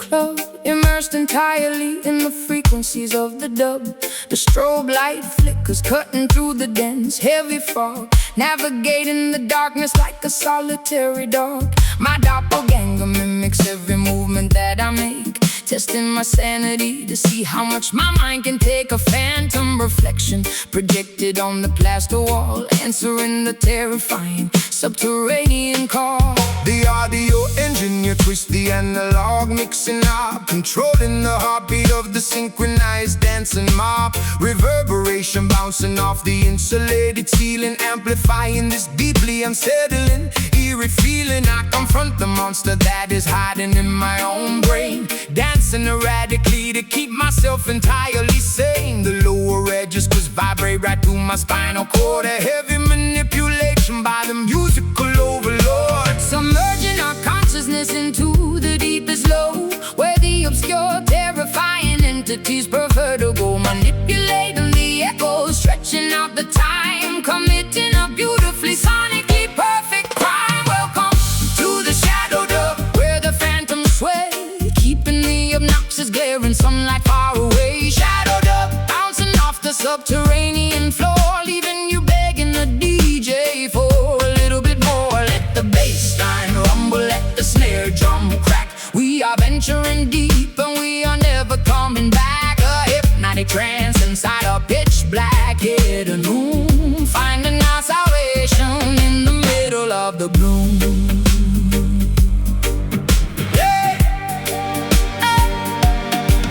club, immersed entirely in the frequencies of the dub. The strobe light flickers, cutting through the dense, heavy fog, navigating the darkness like a solitary dog. My doppelganger mimics every movement that I make, testing my sanity to see how much my mind can take. A phantom reflection projected on the plaster wall, answering the terrifying subterranean call. The audio engineer twists the analog, mixing up, controlling the heartbeat of the synchronized dancing mob. Reverberation bouncing off the insulated ceiling, amplifying this deeply unsettling, eerie feeling. I confront the monster that is hiding in my own brain, dancing erratically to keep myself entirely sane. The lower edges just vibrate right through my spinal cord, a heavy manipulation by the musical overlord. Submerging our consciousness into the deepest low, where the obscure, terrifying entities prefer to go, manipulating the echoes, stretching out the time, committing a beautifully sonically perfect crime. Welcome to the shadow dub, where the phantoms sway, keeping the obnoxious glaring sunlight far away. Shadow dub, bouncing off the subterranean floor, leaving you begging the DJ for a little bit more. Let the bass line rumble, let the snare drum crack. We are venturing deep and we are never coming back. A hypnotic trance inside a pitch black hidden room, finding our salvation in the middle of the gloom.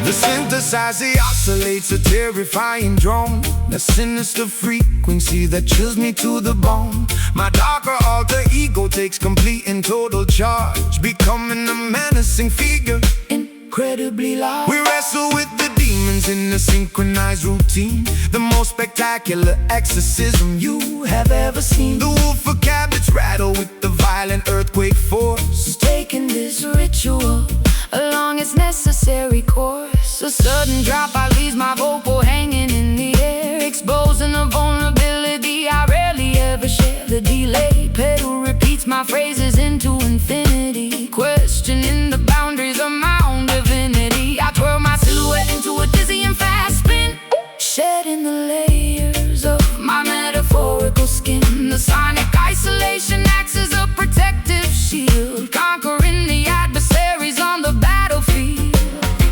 The synthesizer oscillates a terrifying drone, a sinister frequency that chills me to the bone. My darker alter ego takes complete and total charge, becoming a menacing figure, Incredibly loud. we wrestle with the demons in a synchronized routine, the most spectacular exorcism you have ever seen. The woofer cabinets rattle with the violent earthquake force, Taking this ritual along its necessary course. A sudden dropout leaves my vocal hanging in the air, exposing a vulnerability I rarely ever share. The delay pedal repeats my phrases into infinity, questioning the boundaries of my own divinity. I twirl my silhouette into a dizzying fast spin, shedding the layers of my metaphorical skin. The sonic isolation acts as a protective shield, conquering the adversaries on the battlefield.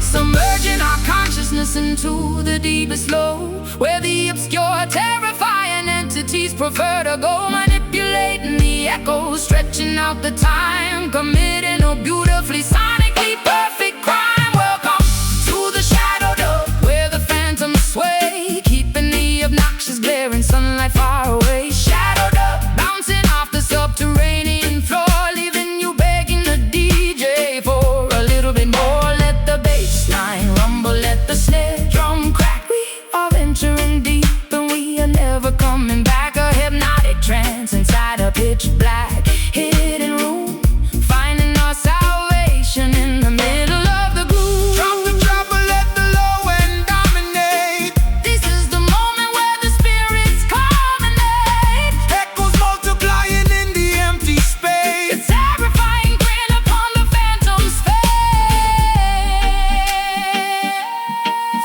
Submerging our consciousness into the deepest low, where the obscure, terrifying entities prefer to go, manipulating the echoes, stretching out the time, committing a beautifully sonically perfect crime. Welcome to the shadow dub, where the phantoms sway, keeping the obnoxious glaring sunlight far away. Shadow dub, bouncing off the subterranean floor, leaving you begging the DJ for a little bit more. Let the bass line rumble, let the snare drum crack. We are venturing deep and we are never coming back. A hypnotic trance inside a pitch black hidden room, finding our salvation in the middle of the gloom. drop the trouble, let the low end dominate. This is the moment where the spirits culminate. Echoes multiplying in the empty The space. terrifying grin upon the phantom's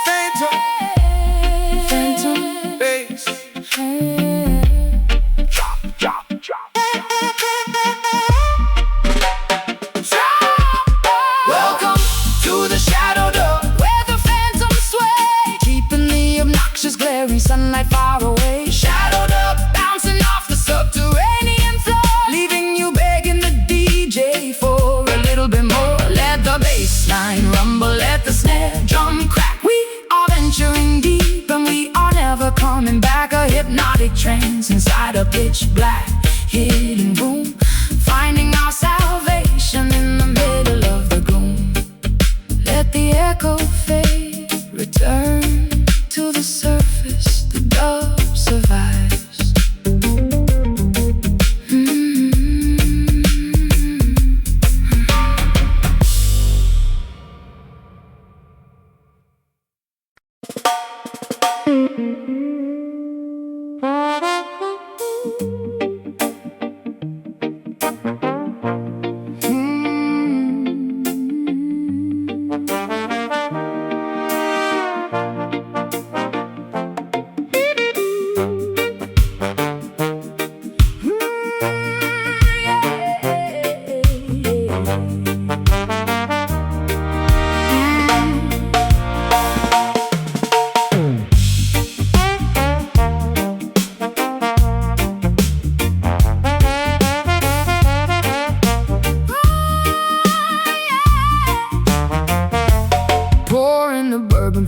Phantom, face. bass. Drop. Welcome to the shadow dub, where the phantoms sway, keeping the obnoxious glaring sunlight far away. Shadow dub, bouncing off the subterranean floor, leaving you begging the DJ for a little bit more. Let the bass line rumble, let the snare drum crack. We are venturing deep and we are never coming back. A hypnotic trance inside a pitch black hidden room, finding our salvation in the middle of the gloom. Let the echo fade, return to the surface, the dub survives.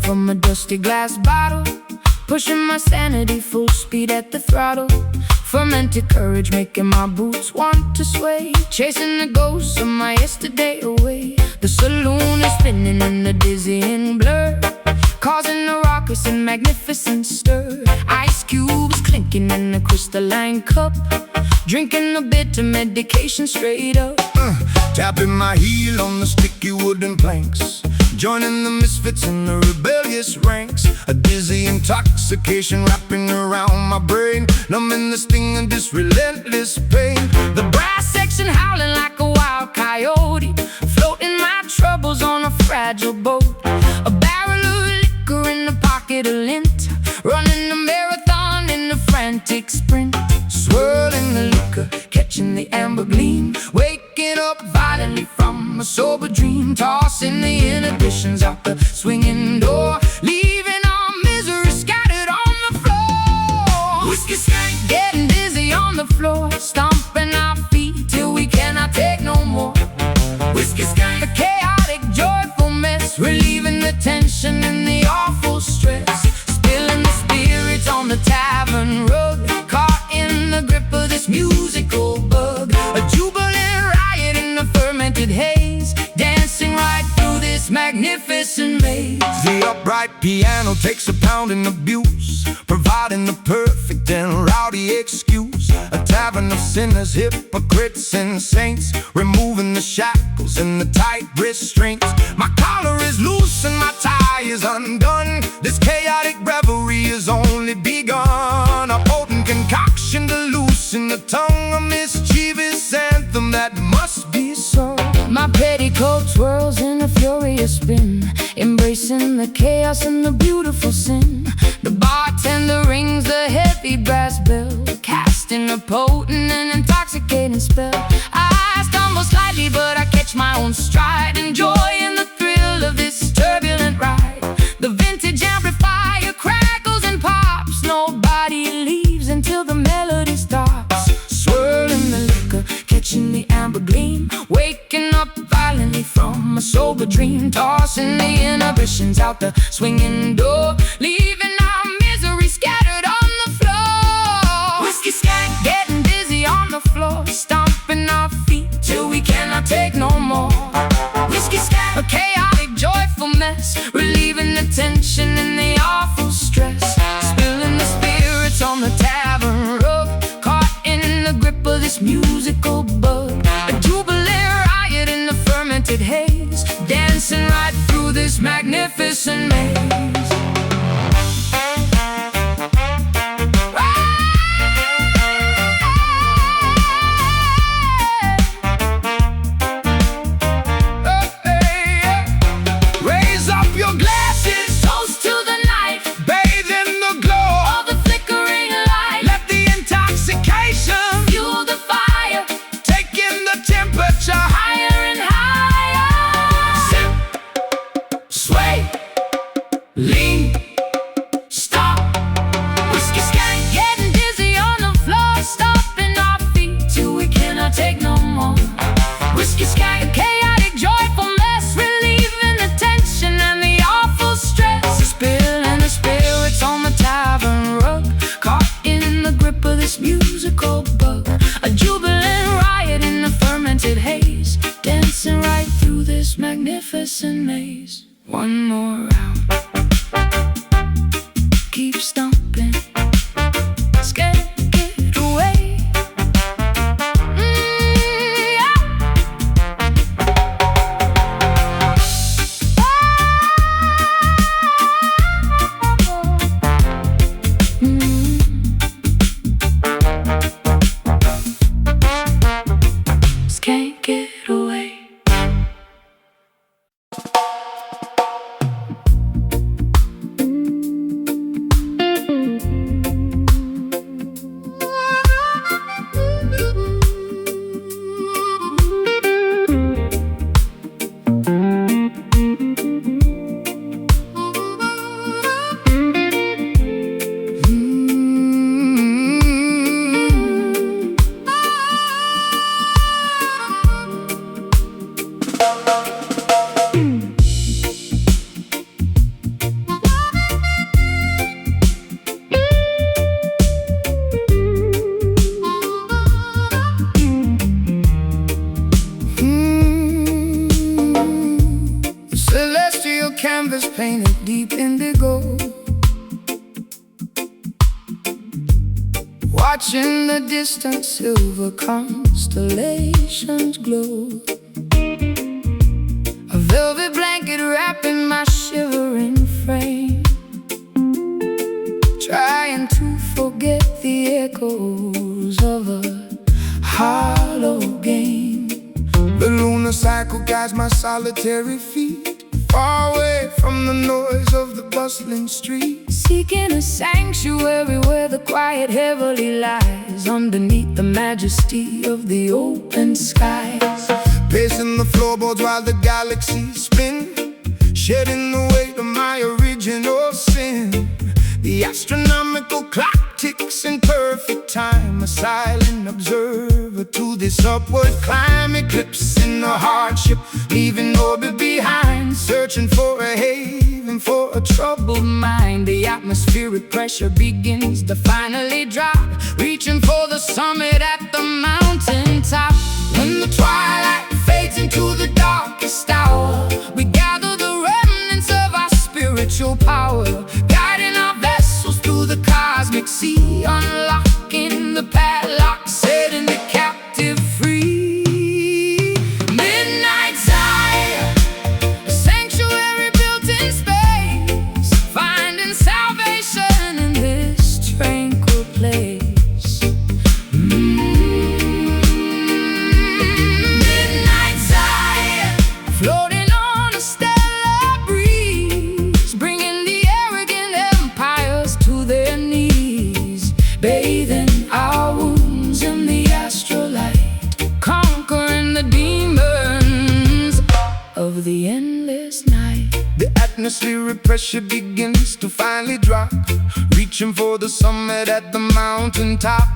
from a dusty glass bottle, pushing my sanity full speed at the throttle. Fermented courage making my boots want to sway, chasing the ghosts of my yesterday away. The saloon is spinning in a dizzying blur, causing a raucous and magnificent stir. Ice cubes clinking in a crystalline cup, drinking a bitter medication straight up. Tapping my heel on the sticky wooden planks, joining the misfits in the rebellious ranks. A dizzy intoxication wrapping around my brain, numbing the sting of this relentless pain. The brass section howling like a wild coyote, floating my troubles on a fragile boat. A barrel of liquor in the pocket of lint, running a marathon in a frantic sprint. Swirling the liquor, Catching the amber gleam, waking up violently from a sober dream. tossing the inhibitions out the swinging door, leaving our misery scattered on the floor. Whiskey skank, Getting dizzy on the floor, stomping our feet till we cannot take no more. whiskey skank, A chaotic, joyful mess, relieving the tension and the awful stress. Spilling the spirits on the tavern rug, caught in the grip of this musical bug. A jubilant riot in the fermented haze, dancing right through this magnificent maze. The upright piano takes a pounding abuse, providing the perfect and rowdy excuse. A tavern of sinners, hypocrites and saints, removing the shackles and the tight restraints. My collar is loose and my tie is undone. This chaotic revelry has only begun. A potent concoction to loosen the tongue, a mischievous anthem that must be sung. My petticoat swirls in a furious spin, embracing the chaos and the beautiful sin. The bartender rings the heavy brass bell, casting a potent and intoxicating spell. I stumble slightly, but I catch my own stride, enjoying the thrill of this turbulent ride. The vintage amplifier crackles and pops, nobody leaves until the melody stops. Swirling the liquor, catching the amber gleam, waking up violently from a sober dream. Tossing the inhibitions out the swinging door, leaving our misery scattered on the floor. Whiskey skank, Getting dizzy on the floor, stomping our feet till we cannot take no more. whiskey skank, A chaotic, joyful mess, relieving the tension and the awful stress. Spilling the spirits on the tavern rug, caught in the grip of this musical bug. A jubilant riot in the fermented haze, dancing right through this magnificent maze. raise up your glasses, Toast to the night bathe in the glow. of the flickering light, Let the intoxication fuel the fire take in the temperature. higher and higher. Sip, sway, lean, Stop, whiskey skank, getting dizzy on the floor, stomping our feet till we cannot take no more. whiskey skank, Chaotic, joyful mess, relieving the tension and the awful stress. Spilling the spirits on the tavern rug, caught in the grip of this musical bug. A jubilant riot in the fermented haze, dancing right through this magnificent maze. One more round, keep stomping, scared, get away. Yeah. Just can't get away. canvas painted deep indigo, watching the distant silver constellations glow. A velvet blanket wrapping my shivering frame, trying to forget the echoes of a hollow game. The lunar cycle guides my solitary feet, far away from the noise of the bustling street, seeking a sanctuary where the quiet heavily lies underneath the majesty of the open skies. Pacing the floorboards while the galaxies spin, shedding the weight of my original sin. The astronomical clock ticks in perfect time, a silent observer to this upward climb. Eclipsing the hardship, leaving orbit behind, searching for a haven for a troubled mind. The atmospheric pressure begins to finally drop, reaching for the summit at the mountaintop. When the twilight fades into the darkest hour, we gather the remnants of our spiritual power, guiding our vessels through the cosmic sea, unlocking the padlock, setting the captive free. Midnight Zion, a sanctuary built in space, finding salvation in this tranquil place. Midnight Zion, floating on a stellar breeze, bringing the arrogant empires to their knees, bathing our wounds in the astrolight, conquering the demons of the endless night. The atmospheric pressure begins to finally drop, reaching for the summit at the mountaintop.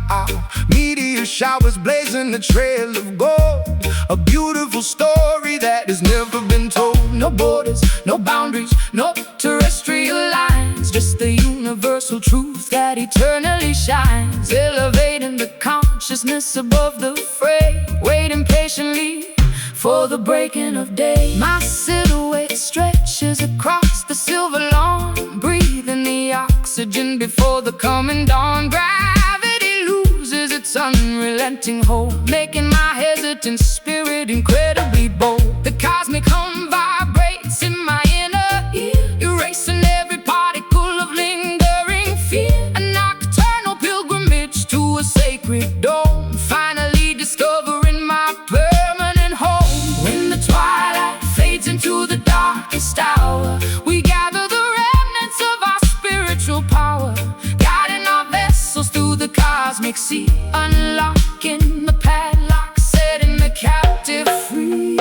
Meteor showers blazing a trail of gold, a beautiful story that has never been told. No borders, no boundaries, no terrestrial lines, just the universal truth that eternally shines, elevating the consciousness above the fray, waiting patiently for the breaking of day. My silhouette stretches across the silver lawn, breathing the oxygen before the coming dawn. Gravity loses its unrelenting hold, making my hesitant spirit incredibly bold. The cosmic hum vibrates in my inner ear, erasing every particle of lingering fear. A nocturnal pilgrimage to a sacred dome, finally discovering my permanent home. When the twilight fades into the darkest hour, we gather the remnants of our spiritual power, guiding our vessels through the cosmic sea, unlocking the padlock, setting the captive free.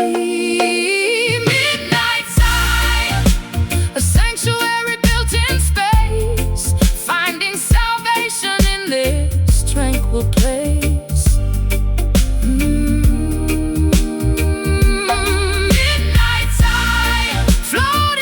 Midnight Zion, a sanctuary built in space, finding salvation in this tranquil place. Midnight Zion, floating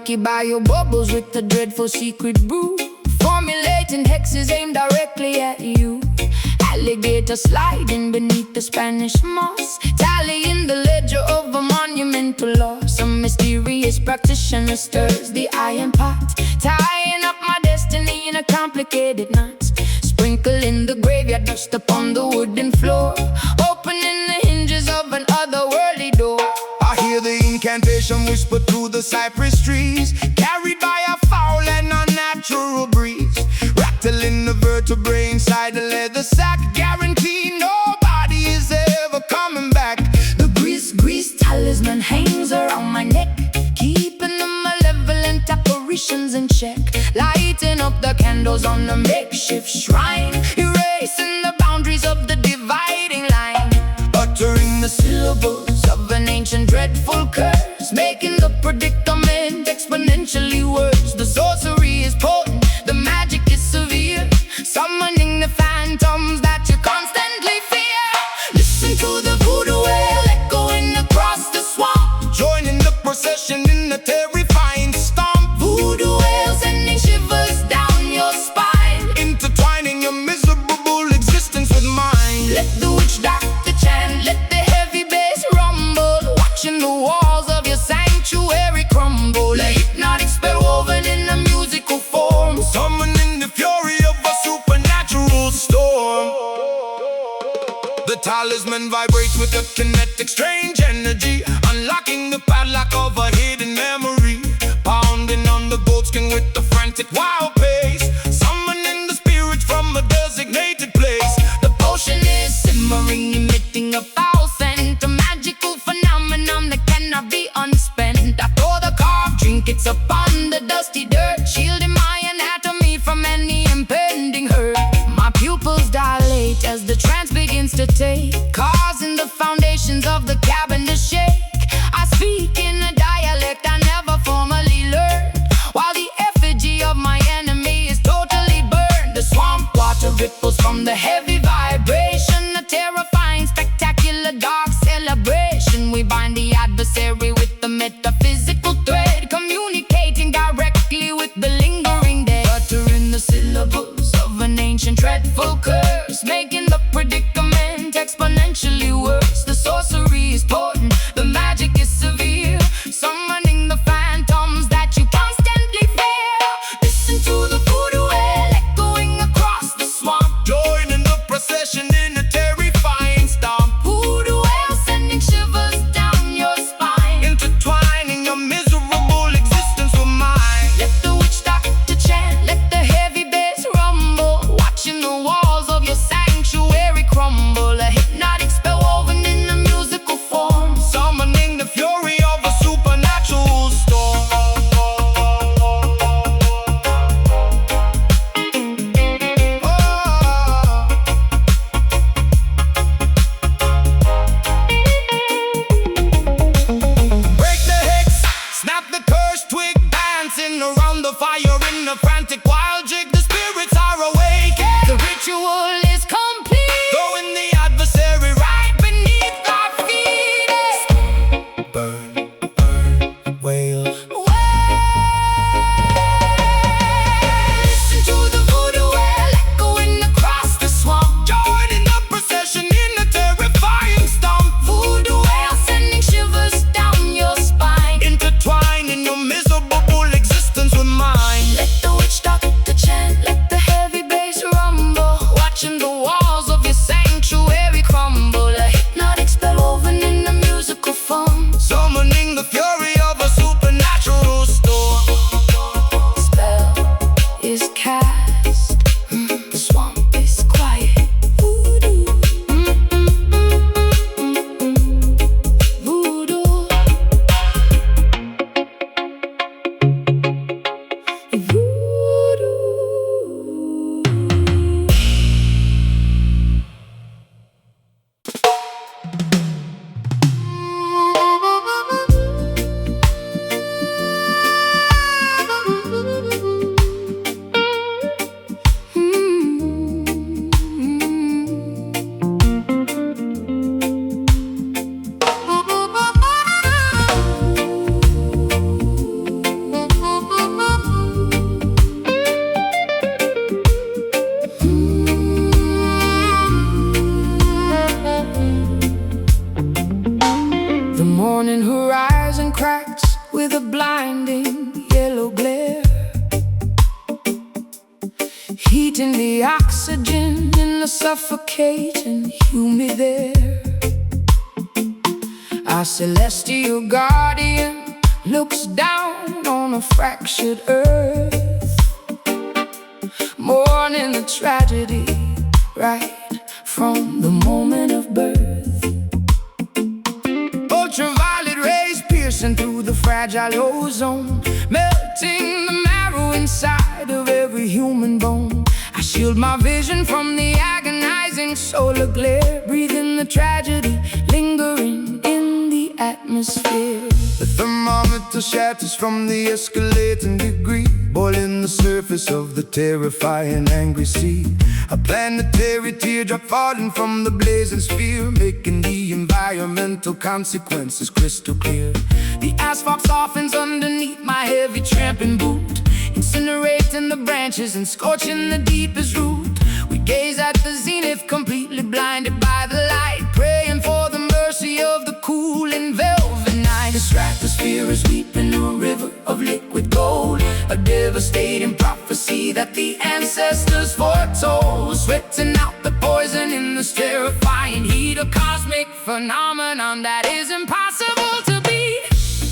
Milky bio bubbles with a dreadful secret brew, formulating hexes aimed directly at you. Alligator sliding beneath the Spanish moss, tallying the ledger of a monumental loss. Some mysterious practitioner stirs the iron pot, tying up my destiny in a complicated knot. Sprinkling the graveyard dust upon the wooden floor, opening the hinges of an otherworldly door. I hear the incantation whisper through the cypress trees, carried by a foul and unnatural breeze, rattling the vertebrae inside the leather sack, guarantee nobody is ever coming back. The grease talisman hangs around my neck, keeping the malevolent apparitions in check, lighting up the candles on the makeshift shrine, erasing the boundaries of the dividing line, Uttering the syllables of an ancient dreadful curse, making the predicament exponentially worse. The sorcery is potent, the magic is severe, summoning the phantoms that you constantly fear. Listen to the voodoo wail echoing across the swamp, joining the procession in a terrifying stomp. voodoo wail sending shivers down your spine, Intertwining your miserable existence with mine. let the witch doctor chant, let the heavy bass rumble, watching the walls of your sanctuary crumble. A hypnotic spell woven in a musical form, Summoning the fury of a supernatural storm. The talisman vibrates with a kinetic strange energy, unlocking the padlock of a hidden memory, pounding on the goatskin with the frantic wild pace, summoning the spirits from a designated place. the potion is simmering, emitting a foul scent, a magical phenomenon that cannot be unspent. I pour the carved trinkets upon the dusty dirt, shielding my anatomy from any impending hurt. My pupils dilate as the trance begins to take, causing the foundations of the cabin to shake. I speak in a dialect I never formally learned, while the effigy of my enemy is totally burned. The swamp water ripples from the heavy vibration, a terrifying, spectacular, dark celebration. We bind the adversary with the metaphysical thread, communicating directly with the lingering dead. Uttering the syllables of an ancient dreadful curse, making the predicament exponentially worse. The sorcery is potent, the magic is severe, summoning the phantoms that you constantly fear. Listen to the voodoo wail echoing across the swamp, Joining the procession in a terrifying stomp. voodoo wail sending shivers down your spine, Intertwining your miserable existence with mine. let the witch doctor chant, let the heavy bass rumble, watching the walls of your sanctuary crumble. A hypnotic spell woven in a musical form, Summoning the fury of a supernatural storm. Break the hex, snap the cursed twig, dancing around the fire in a frantic wild jig. The spirits are awakened, the ritual is complete, throwing the adversary right beneath our feet. Burn, burn, wail. Listen to the voodoo wail echoing across the swamp, Joining the procession in a terrifying stomp. voodoo wail sending shivers down your spine, Intertwining your miserable existence with mine. let the witch doctor chant, let the heavy bass rumble, watching the walls of your sanctuary crumble. A hypnotic spell woven in a musical form, Summoning the fury of a supernatural storm. spell is cast, the swamp is quiet. Voodoo, voodoo, voodoo. morning horizon cracks with a blinding yellow glare, heating the oxygen in the suffocating humid air. Our celestial guardian looks down on a fractured earth, mourning the tragedy right from the moment of birth. Ultraviolet rays piercing through the fragile ozone, melting the marrow inside of every human bone. I shield my vision from the agonizing solar glare, breathing the tragedy lingering in the atmosphere. The thermometer shatters from the escalating degree, boiling the surface of the terrifying angry sea. A planetary teardrop falling from the blazing sphere, making the environmental consequences crystal clear. The asphalt softens underneath my heavy tramping boot, incinerating the branches and scorching the deepest root. We gaze at the zenith, completely blinded by the light, praying for the mercy of the cool and velvet night. The stratosphere is weeping a river of liquid gold, a devastating prophecy that the ancestors foretold, sweating out the poison in this terrifying heat, a cosmic phenomenon that is impossible to beat.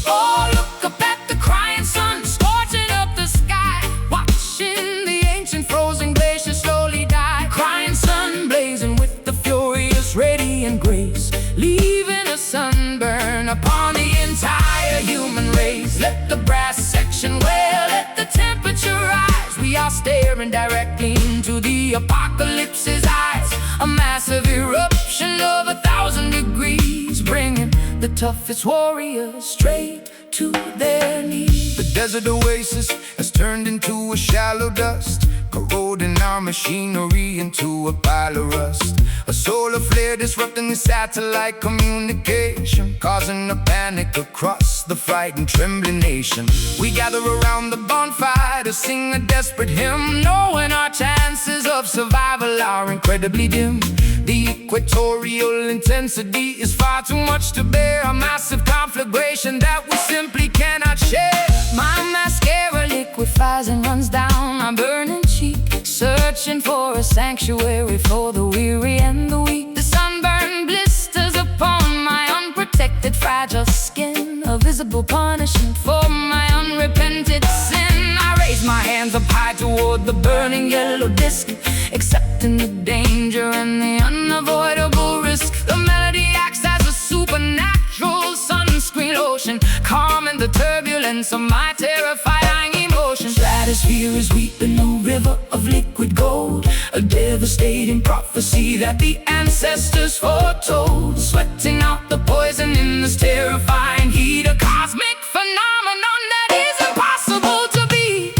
Oh, look up at the crying sun, scorching up the sky, watching the ancient frozen glaciers slowly die. Crying sun blazing with the furious radiant grace, leaving a sunburn upon the entire human race. Let the brass section wail, let the temperature rise. We are staring directly into the apocalypse's eyes, a massive eruption of 1,000 degrees, bringing the toughest warriors straight to their knees. The desert oasis has turned into a shallow dust, corroding our machinery into a pile of rust. A solar flare disrupting the satellite communication, causing a panic across the frightened, trembling nation. We gather around the bonfire to sing a desperate hymn, knowing our chances of survival are incredibly dim. The equatorial intensity is far too much to bear, a massive conflagration that we simply cannot share. My mascara liquefies and runs down my burning cheek, searching for a sanctuary for the weary and the weak. The sunburn blisters upon my unprotected, fragile skin, a visible punishment for my unrepented sin. I raise my hands up high toward the burning yellow disc, accepting the danger and the unavoidable risk. The melody acts as a supernatural sunscreen lotion, calming the turbulence of my terrifying emotion. Stratosphere is weeping a river of liquid gold, a devastating prophecy that the ancestors foretold, sweating out the poison in this terrifying heat, a cosmic phenomenon that is impossible to beat.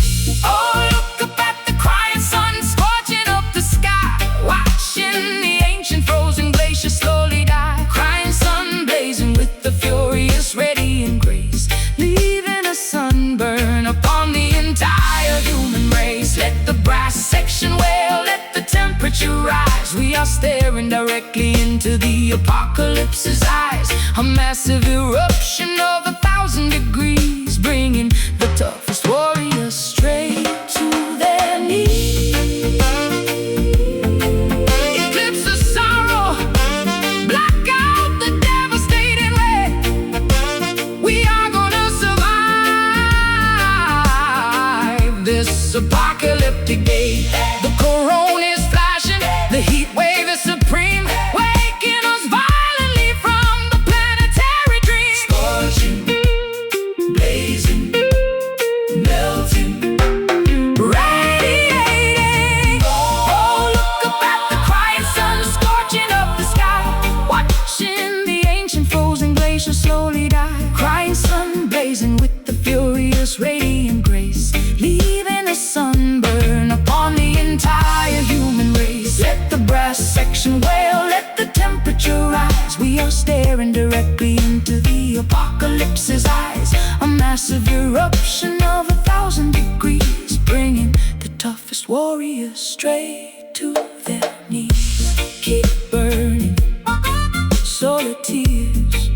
Oh, look up at the crying sun, scorching up the sky, watching the ancient frozen glaciers slowly die. Crying sun blazing with the furious radiant grace, leaving a sunburn upon the entire human race. Let the brass section wail, let the temperature rise. We are staring directly into the apocalypse's eyes, a massive eruption of 1,000 degrees, bringing the toughest warriors straight to their knees. Eclipse the sorrow, black out the devastating ray. We are gonna survive this apocalyptic day. The corona is flashing, the heat wave is supreme, waking us violently from the planetary dream. Scorching, blazing, melting, radiating. Oh, look up at the crying sun, scorching up the sky, watching the ancient frozen glaciers slowly die. Crying sun blazing with the furious radiant grace, leaving a sunburn upon the entire human race. Let the brass section wail, let the temperature rise. We are staring directly into the apocalypse's eyes, a massive eruption of 1,000 degrees, bringing the toughest warriors straight to their knees. Keep burning, solar tears,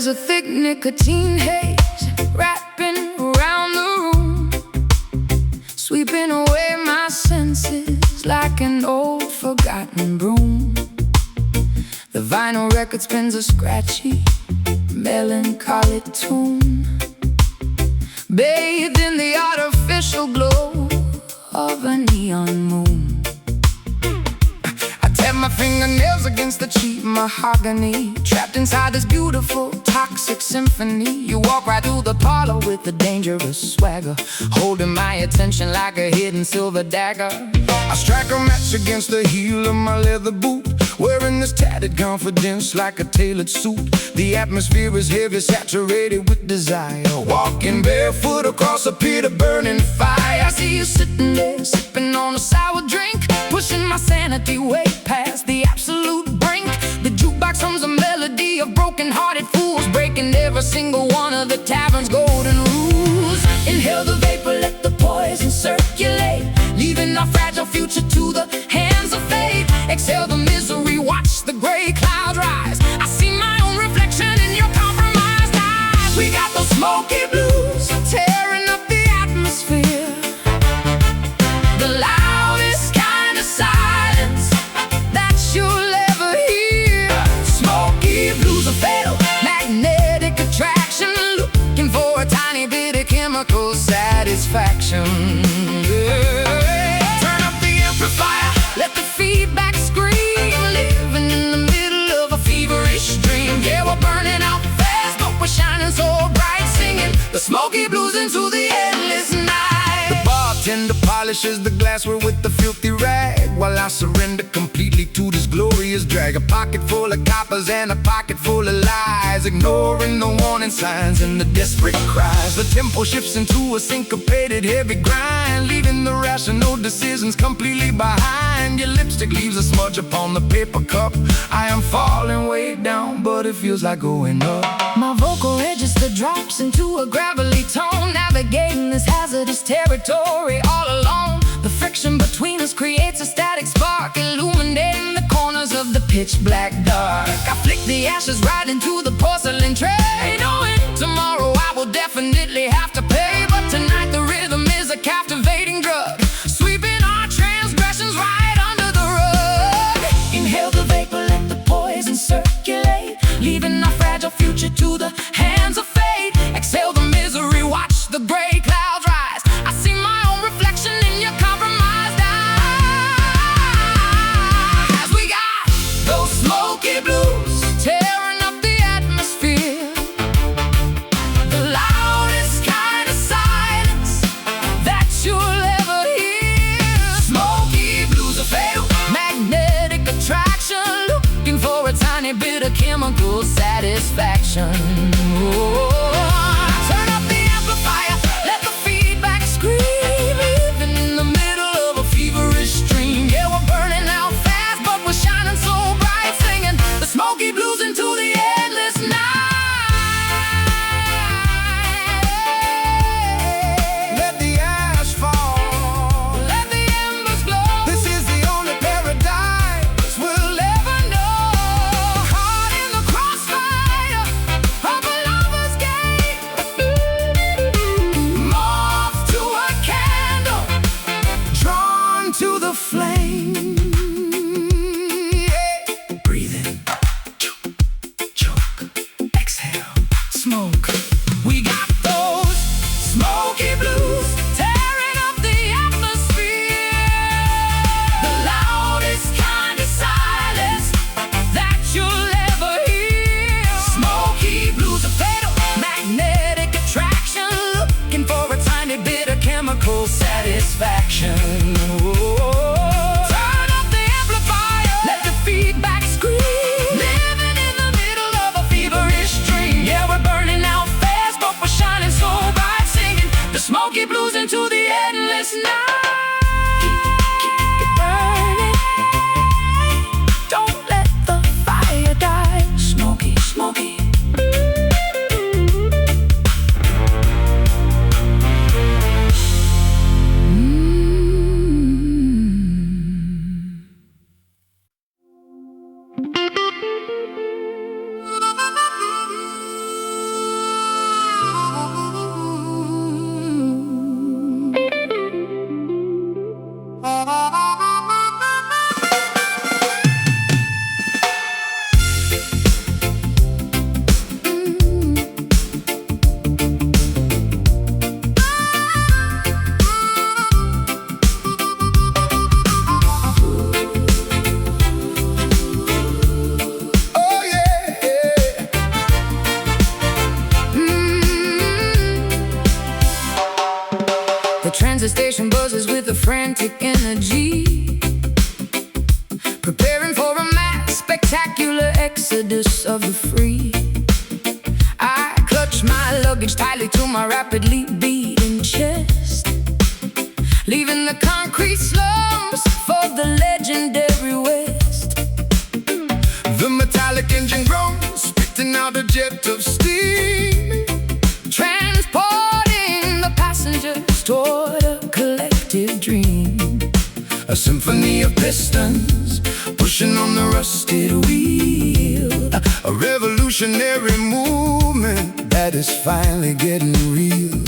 There's a thick nicotine haze wrapping around the room, sweeping away my senses like an old forgotten broom. The vinyl record spins a scratchy, melancholy tune, bathed in the artificial glow of a neon moon. I tap my fingernails against the cheap mahogany, trapped inside this beautiful, toxic symphony. You walk right through the parlor with a dangerous swagger, holding my attention like a hidden silver dagger. I strike a match against the heel of my leather boot, wearing this tattered confidence like a tailored suit. The atmosphere is heavy, saturated with desire, walking barefoot across a pit of burning fire. I see you sitting there, sipping on a sour drink, pushing my sanity way past the absolute brink. The jukebox hums a melody of broken-hearted fools, breaking every single one of the tavern's golden rules. Inhale the vapor, let the poison circulate, leaving our fragile future to the hands of fate. Exhale the misery, watch the gray clouds rise. I see my own reflection in your compromised eyes. We got those smoky blues tearing up the atmosphere, the loudest kind of silence that you'll ever hear. Smoky blues are fatal, magnetic attraction, looking for a tiny bit of chemical satisfaction. Turn up the amplifier, Let the feedback scream, living in the middle of a feverish dream. Yeah, we're burning out fast, but we're shining so bright, singing the smoky blues into the endless night. the bartender polishes the glassware with the filthy rag, while I surrender completely to this glorious drag. A pocket full of coppers and a pocket full of lies, ignoring the warning signs and the desperate cries. The tempo shifts into a syncopated heavy grind, leaving the rational decisions completely behind. Your lipstick leaves a smudge upon the paper cup. I am falling way down, but it feels like going up. My vocal register drops into a gravelly tone, navigating this hazardous territory all alone. The friction between us creates a static spark, illuminating the corners of the pitch black dark. I flick the ashes right into the porcelain tray, knowing tomorrow I will definitely have to pay. But tonight the rhythm is a captivating drug, sweeping our transgressions right under the rug. Inhale the vapor, let the poison circulate, leaving our fragile future to the hands of fate. Exhale the misery, watch the gray clouds rise. I see my own reflection in your compromised eyes. We got those smoky blues tearing up the atmosphere, the loudest kind of silence that you'll ever hear. Smoky blues are fatal, magnetic attraction, looking for a tiny bit of chemical satisfaction. Turn up the amplifier, let the feedback scream, living in the middle of a feverish dream. Yeah, we're burning out fast, but we're shining so bright, singing the smoky blues into the endless night. Let the ash fall, Let the embers glow. this is the only paradise we'll ever know. Caught in the crossfire of a lover's game, moth to a candle, Drawn to the flame. Yeah. breathe in, choke, exhale, smoke. We got those smoky blues tearing up the atmosphere, the loudest kind of silence that you'll ever hear. Smoky blues are fatal, magnetic attraction, looking for a tiny bit of chemical satisfaction. Turn up the amplifier, let the feedback scream, living in the middle of a feverish dream. Yeah, we're burning out fast, but we're shining so bright, singing the smoky blues into the endless night. Keep it burning, don't let the fire die. Smoky, smoky. spectacular exodus of the free. I clutch my luggage tightly to my rapidly beating chest, leaving the concrete slums for the legendary West. The metallic engine groans, spitting out a jet of steam, transporting the passengers toward a collective dream. a symphony of pistons pushing on the rusted wheel, a revolutionary movement that is finally getting real.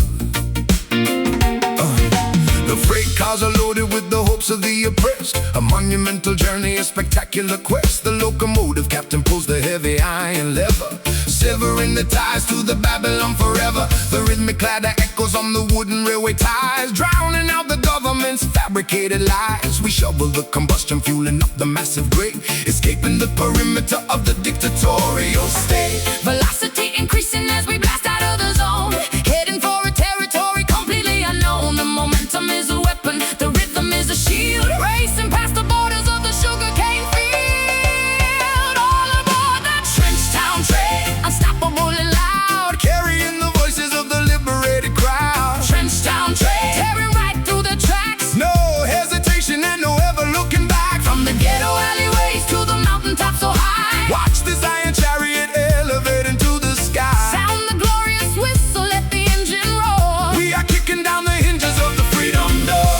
The freight cars are loaded with the hopes of the oppressed, a monumental journey, a spectacular quest. The locomotive captain pulls the heavy iron lever, severing the ties to the Babylon forever. The rhythmic clatter echoes on the wooden railway ties, drowning out the government's fabricated lies. We shovel the combustion, fueling up the massive grate, escaping the perimeter of the dictatorial state. Velocity increasing as we blast out of the zone, heading for a territory completely unknown. The momentum is a weapon, the rhythm is a shield, racing past the borders of the sugarcane field. All aboard that trench town train, unstoppable and loud, Carrying the voices of the liberated crowd. trench town train, tearing right through the tracks. No hesitation and no ever looking back. From the ghetto alleyways to the mountaintops so high, Watch this iron chariot elevate into the sky. sound the glorious whistle, let the engine roar. We are kicking down the hinges of the freedom door.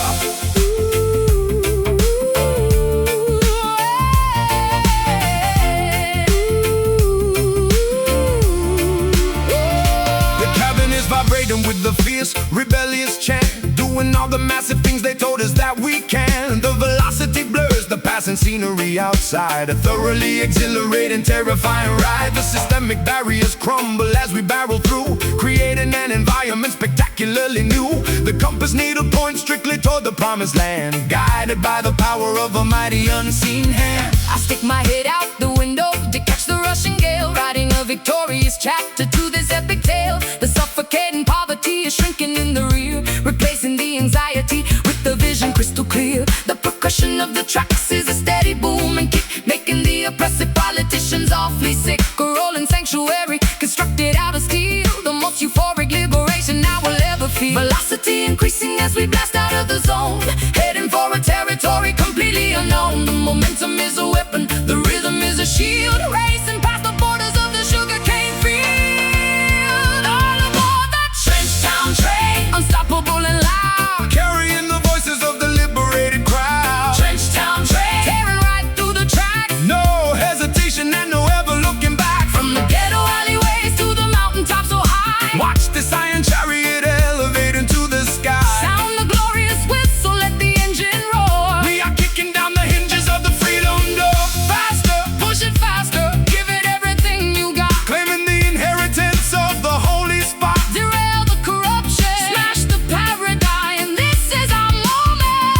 The cabin is vibrating with the fierce, rebellious chant, doing all the massive things they told us that we can. The velocity blurs the passing scenery outside, a thoroughly exhilarating, terrifying ride. The systemic barriers crumble as we barrel through, creating an environment spectacularly new. The compass needle points strictly toward the promised land, guided by the power of a mighty unseen hand. I stick my head out the window to catch the rushing gale, writing a victorious chapter to this epic tale. The suffocating poverty is shrinking in the rear, replacing the anxiety with the vision crystal clear. The percussion of the tracks is a steady boom and kick, making the oppressive politicians awfully sick. A rolling sanctuary constructed out of steel, the most euphoric liberation I will ever feel. Velocity increasing as we blast out of the zone, heading for a territory completely unknown. The momentum is a weapon, the rhythm is a shield, racing past the borders of the sugarcane field. All aboard that trench town train, unstoppable and loud, Carrying the voices of the liberated crowd. trench town train, tearing right through the tracks. No hesitation and no ever looking back. From the ghetto alleyways to the mountaintops so high, Watch this iron chariot elevate into the sky. sound the glorious whistle, let the engine roar. We are kicking down the hinges of the freedom door. Faster, Push it faster, give it everything you got. claiming the inheritance of the holy spot. Derail the corruption, smash the paradigm. This is our moment.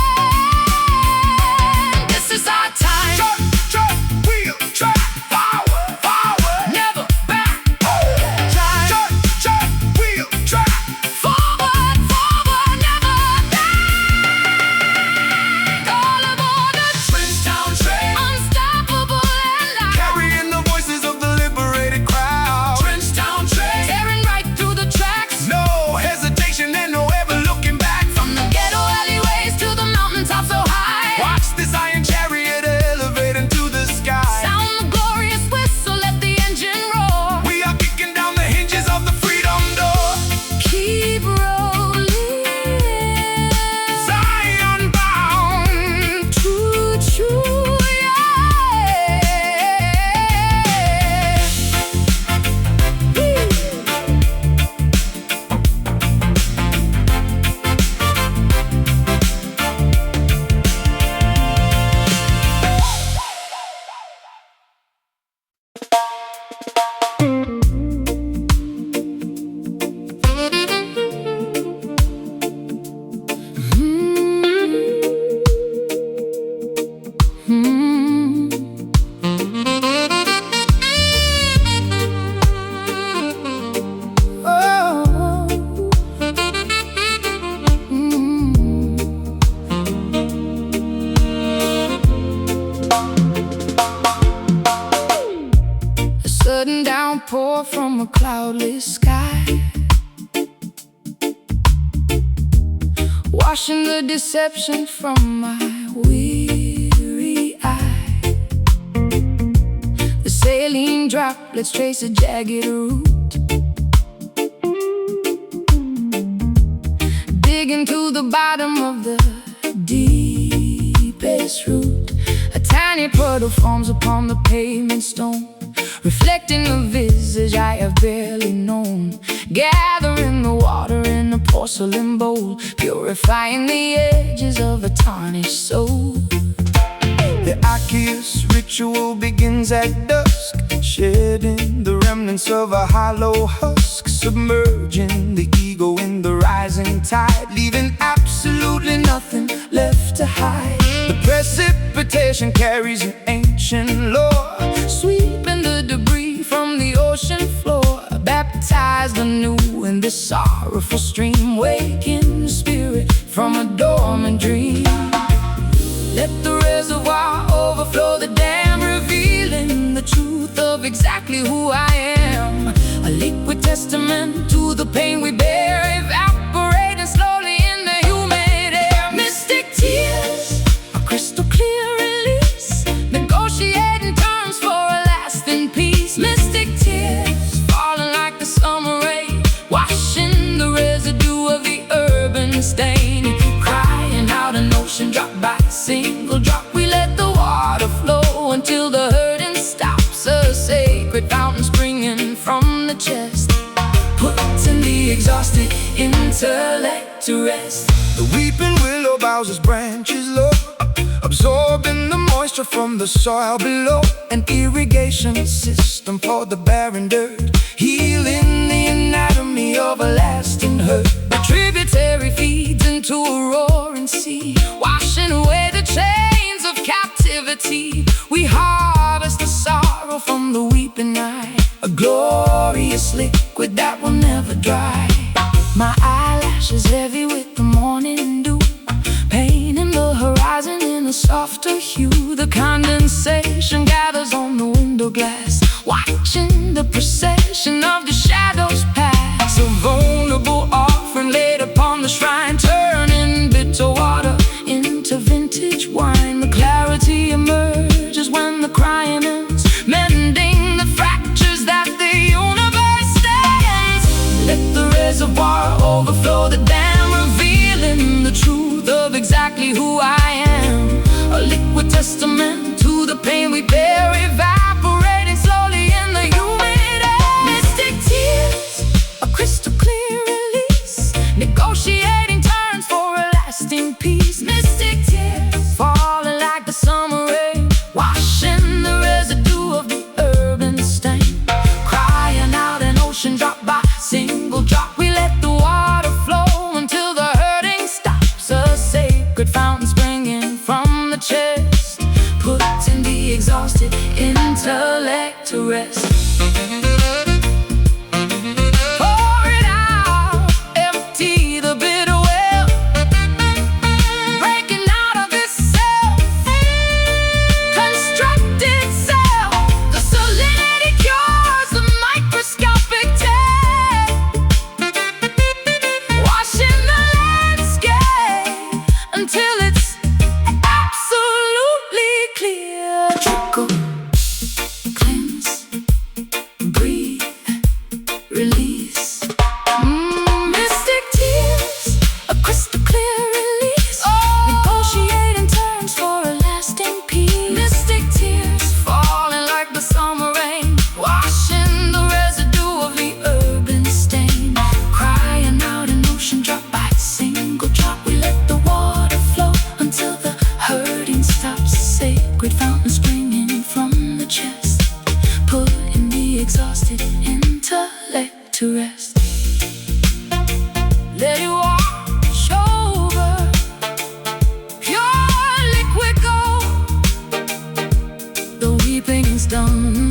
This is our time. Truck, truck, wheel, track, forward, forward. Never back. Truck, truck, wheel, track. Forward, forward, never back. All aboard the Trench town train, unstoppable and loud. carrying the voices of the liberated crowd. Trench town train, tearing right through the tracks. No hesitation and no ever looking back. From the ghetto alleyways to the mountaintops so high, Watch this iron chariot elevate into the sky. sound the glorious whistle, let the engine roar. We are kicking down the hinges of the freedom door. Keep rolling, Zion bound. true, true, yeah. Woo. sudden downpour from a cloudless sky, washing the deception from my weary eye. The saline droplets trace a jagged route, digging to the bottom of the deepest root. A tiny puddle forms upon the pavement stone, reflecting the visage I have barely known. Gathering the water in a porcelain bowl, purifying the edges of a tarnished soul. The Arceus ritual begins at dusk, shedding the remnants of a hollow husk, submerging the ego in the rising tide, leaving absolutely nothing left to hide. The precipitation carries an ancient lore, Sweeping the debris from the ocean floor, baptized anew in this sorrowful stream, waking the spirit from a dormant dream. Let the reservoir overflow the dam, revealing the truth of exactly who I am. A liquid testament to the pain we bear, evaporating slowly in the humid air. Mystic tears, a crystal clear release, negotiating terms for a lasting peace. Mystic tears, falling like the summer rain, washing the residue of the urban stain. Crying out an ocean drop by single drop, we let the water flow until the hurting stops. A sacred fountain springing from the chest, putting the exhausted intellect to rest. the weeping willow bows its branches low, absorbing the moisture from the soil below. An irrigation system for the barren dirt, Healing the anatomy of a lasting hurt. a tributary feeds into a roaring sea, washing away the chains of captivity. We harvest the sorrow from the weeping eye, a glorious liquid that will never dry. My eyelashes heavy with the morning dew, painting the horizon in a softer hue. The condensation gathers on the window glass, watching the procession of the shadows pass. A vulnerable offering laid upon the shrine, turning bitter water into vintage wine. The clarity emerges when the crying ends, mending the fractures that the universe stands. Let the reservoir overflow the dam, revealing the truth of exactly who I am. A liquid testament to the pain we bear, evaporating slowly in the humid air. Mystic tears, a crystal clear release, negotiating terms for a lasting peace. Mystic tears, falling like the summer rain, washing the residue of the urban stain. Crying out an ocean drop by single drop, we let the water flow until the hurting stops. A sacred fountain springing from the chest, putting the exhausted intellect to rest. Pour it out, empty the bitter well, breaking out of this self, constructed self. The salinity cures the microscopic tear, washing the landscape until it's absolutely clear. Trickle, cleanse, breathe, release. Mystic tears, a crystal clear release, negotiating terms for a lasting peace. Mystic tears, falling like the summer rain, washing the residue of the urban stain. Crying out an ocean drop by single drop, we let the water flow until the hurting stops. Sacred fountain springing from the chest, putting the exhausted intellect to rest. Let it wash over, pure liquid gold. The weeping's done.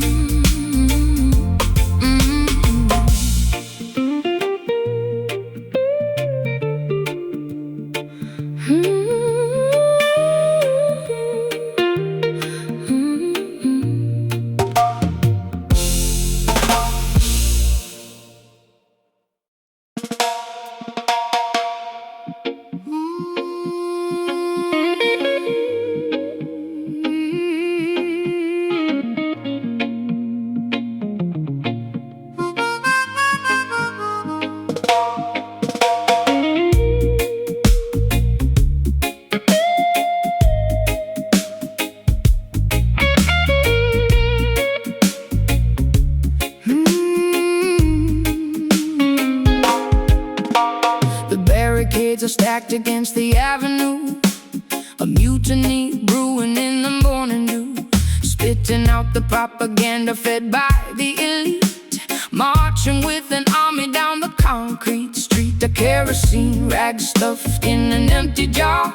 are stacked against the avenue, a mutiny brewing in the morning dew, spitting out the propaganda fed by the elite, marching with an army down the concrete street. A kerosene rag stuffed in an empty jar,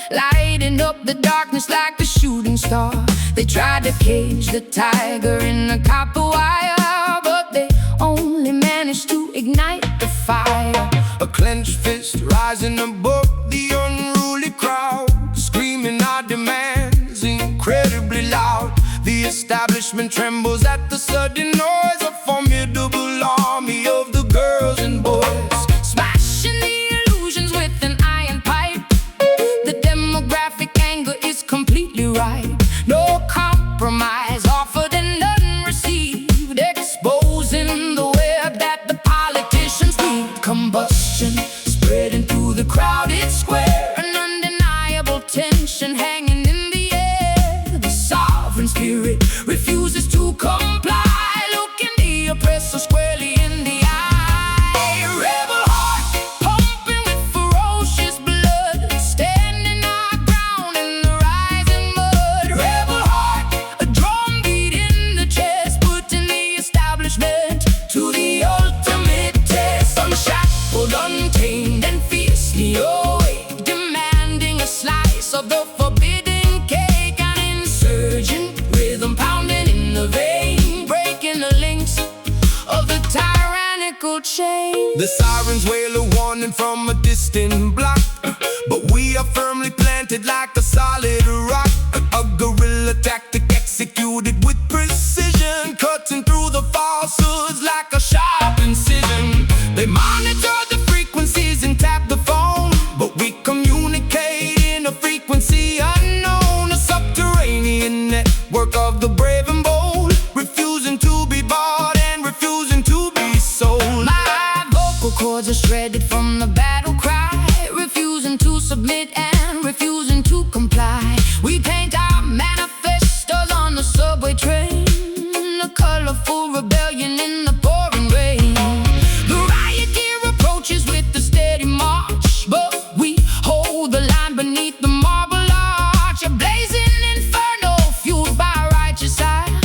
lighting up the darkness like a shooting star. They tried to cage the tiger in the copper wire, but they only managed to ignite the fire. A clenched fist rising above the unruly crowd, screaming our demands incredibly loud. The establishment trembles at the sudden noise, a formidable army of the girls and boys, smashing the illusions with an iron pipe. The demographic anger is completely right. No compromise offered and none received, exposing the web that the politicians weave. Combustion spreading through the crowded square, an undeniable tension hanging in the air. The sovereign spirit refuses to comply, looking the oppressor squarely in the eye. Rebel heart pumping with ferocious blood, standing our ground in the rising mud. Rebel heart, a drum beat in the chest, putting the establishment to the ultimate test. Unshackled, untamed, and fiercely awake, demanding a slice of the forbidden cake. An insurgent rhythm pounding in the vein, breaking the links of the tyrannical chain. The sirens wail a warning from a distant block, but we are firmly planted like a solid rock. A guerrilla tactic executed with precision, cutting through the falsehoods like a sharp incision. They monitor the frequencies and tap the phone, but we communicate in a frequency unknown. A subterranean network of the brave and bold, refusing to be bought and refusing to be sold. My vocal cords are shredded from the battle cry, refusing to submit and refusing to comply. We paint our manifestos on the subway train, a colorful rebellion in the pouring rain. The riot gear approaches with a steady march, but we hold the line beneath the marble arch. A blazing inferno fueled by righteous ire,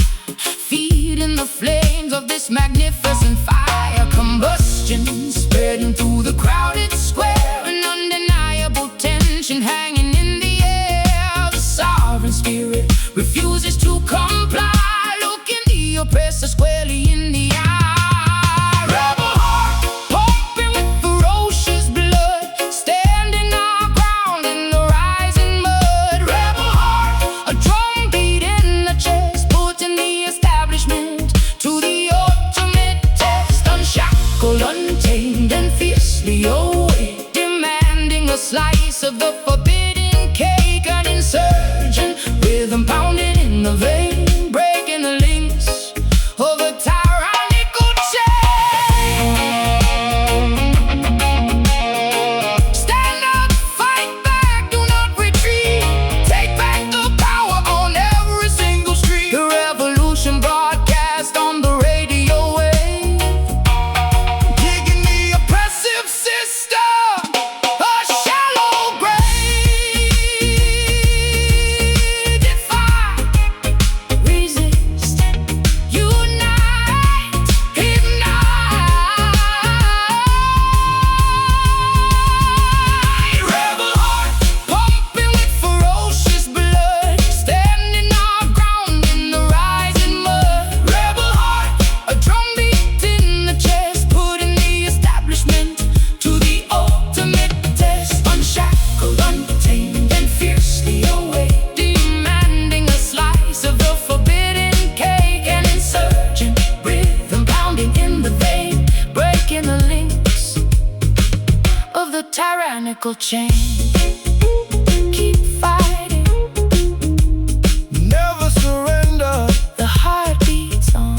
feeding the flames of this magnificent fire. Combustion spreading through the crowded square, an undeniable tension hanging in the air. The sovereign spirit refuses to comply, looking the oppressor squarely in the eye. Rebel heart pumping with ferocious blood, standing our ground in the rising mud. Rebel heart, a drum beat in the chest, putting the establishment to the ultimate test. Unshackled, untamed, and fiercely awake, demanding a slice of the forbidden cake. An insurgent rhythm pounding in the vein, breaking the links of a tyrannical chain. Stand up, fight back, do not retreat. Take back the power on every single street. The revolution broadcast on the radio wave, digging the oppressive system a shallow grave. Defy, resist, unite, ignite. Rebel heart pumping with ferocious blood, standing our ground in the rising mud. Rebel heart, a drum beat in the chest, putting the establishment to the ultimate test. Unshackled, untamed, and fiercely awake, demanding a slice of the forbidden cake. An insurgent rhythm pounding in the vein, breaking the links of the tyrannical chain. Keep fighting, Never surrender. the heart beats on.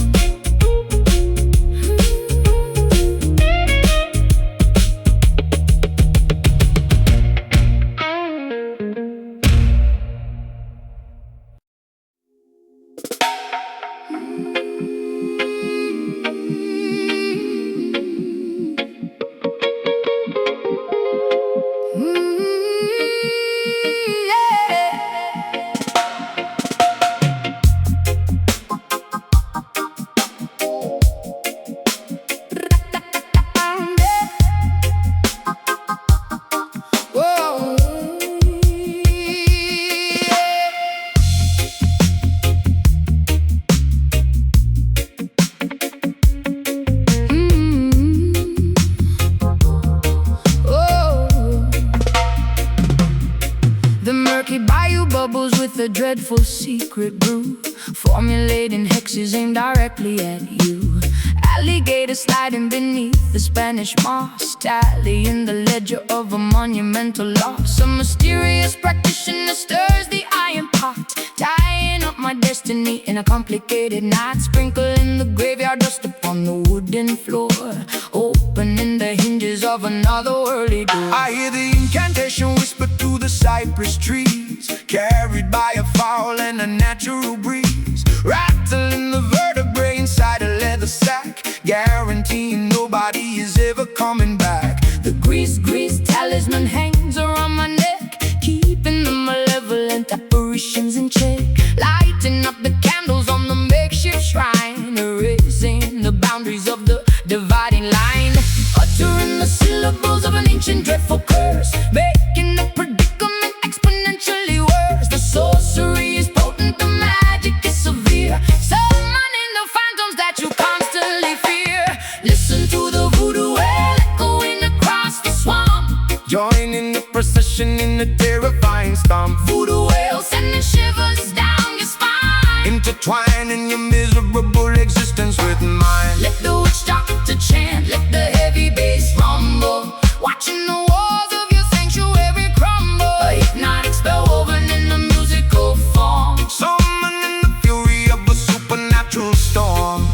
a dreadful secret brew, formulating hexes aimed directly at you. Alligator sliding beneath the Spanish moss, tallying the ledger of a monumental loss. A mysterious practitioner stirs the iron pot, tying up my destiny in a complicated knot. Sprinkling the graveyard dust upon the wooden floor, opening the hinges of another early door. I hear the incantation whisper through the cypress trees, carried by a foul and a natural breeze, rattling the vertebrae inside a leather sack, guaranteeing nobody is ever coming back. The grease talisman hangs around my neck, keeping the malevolent apparitions in check. Lighting up the candles on the makeshift shrine, erasing the boundaries of the dividing line. Uttering the syllables of an ancient dreadful curse, making the predicament exponentially worse. The sorcery is potent, the magic is severe, summoning the phantoms that you constantly fear. Listen to the voodoo wail echoing across the swamp, Join in the procession in the terrifying stomp. voodoo wail sending shivers down your spine, Intertwining your miserable existence with mine. let the witch doctor chant, let the heavy bass rumble, watching the walls of your sanctuary crumble. A hypnotic spell woven in the musical form, Summoning the fury of a supernatural storm.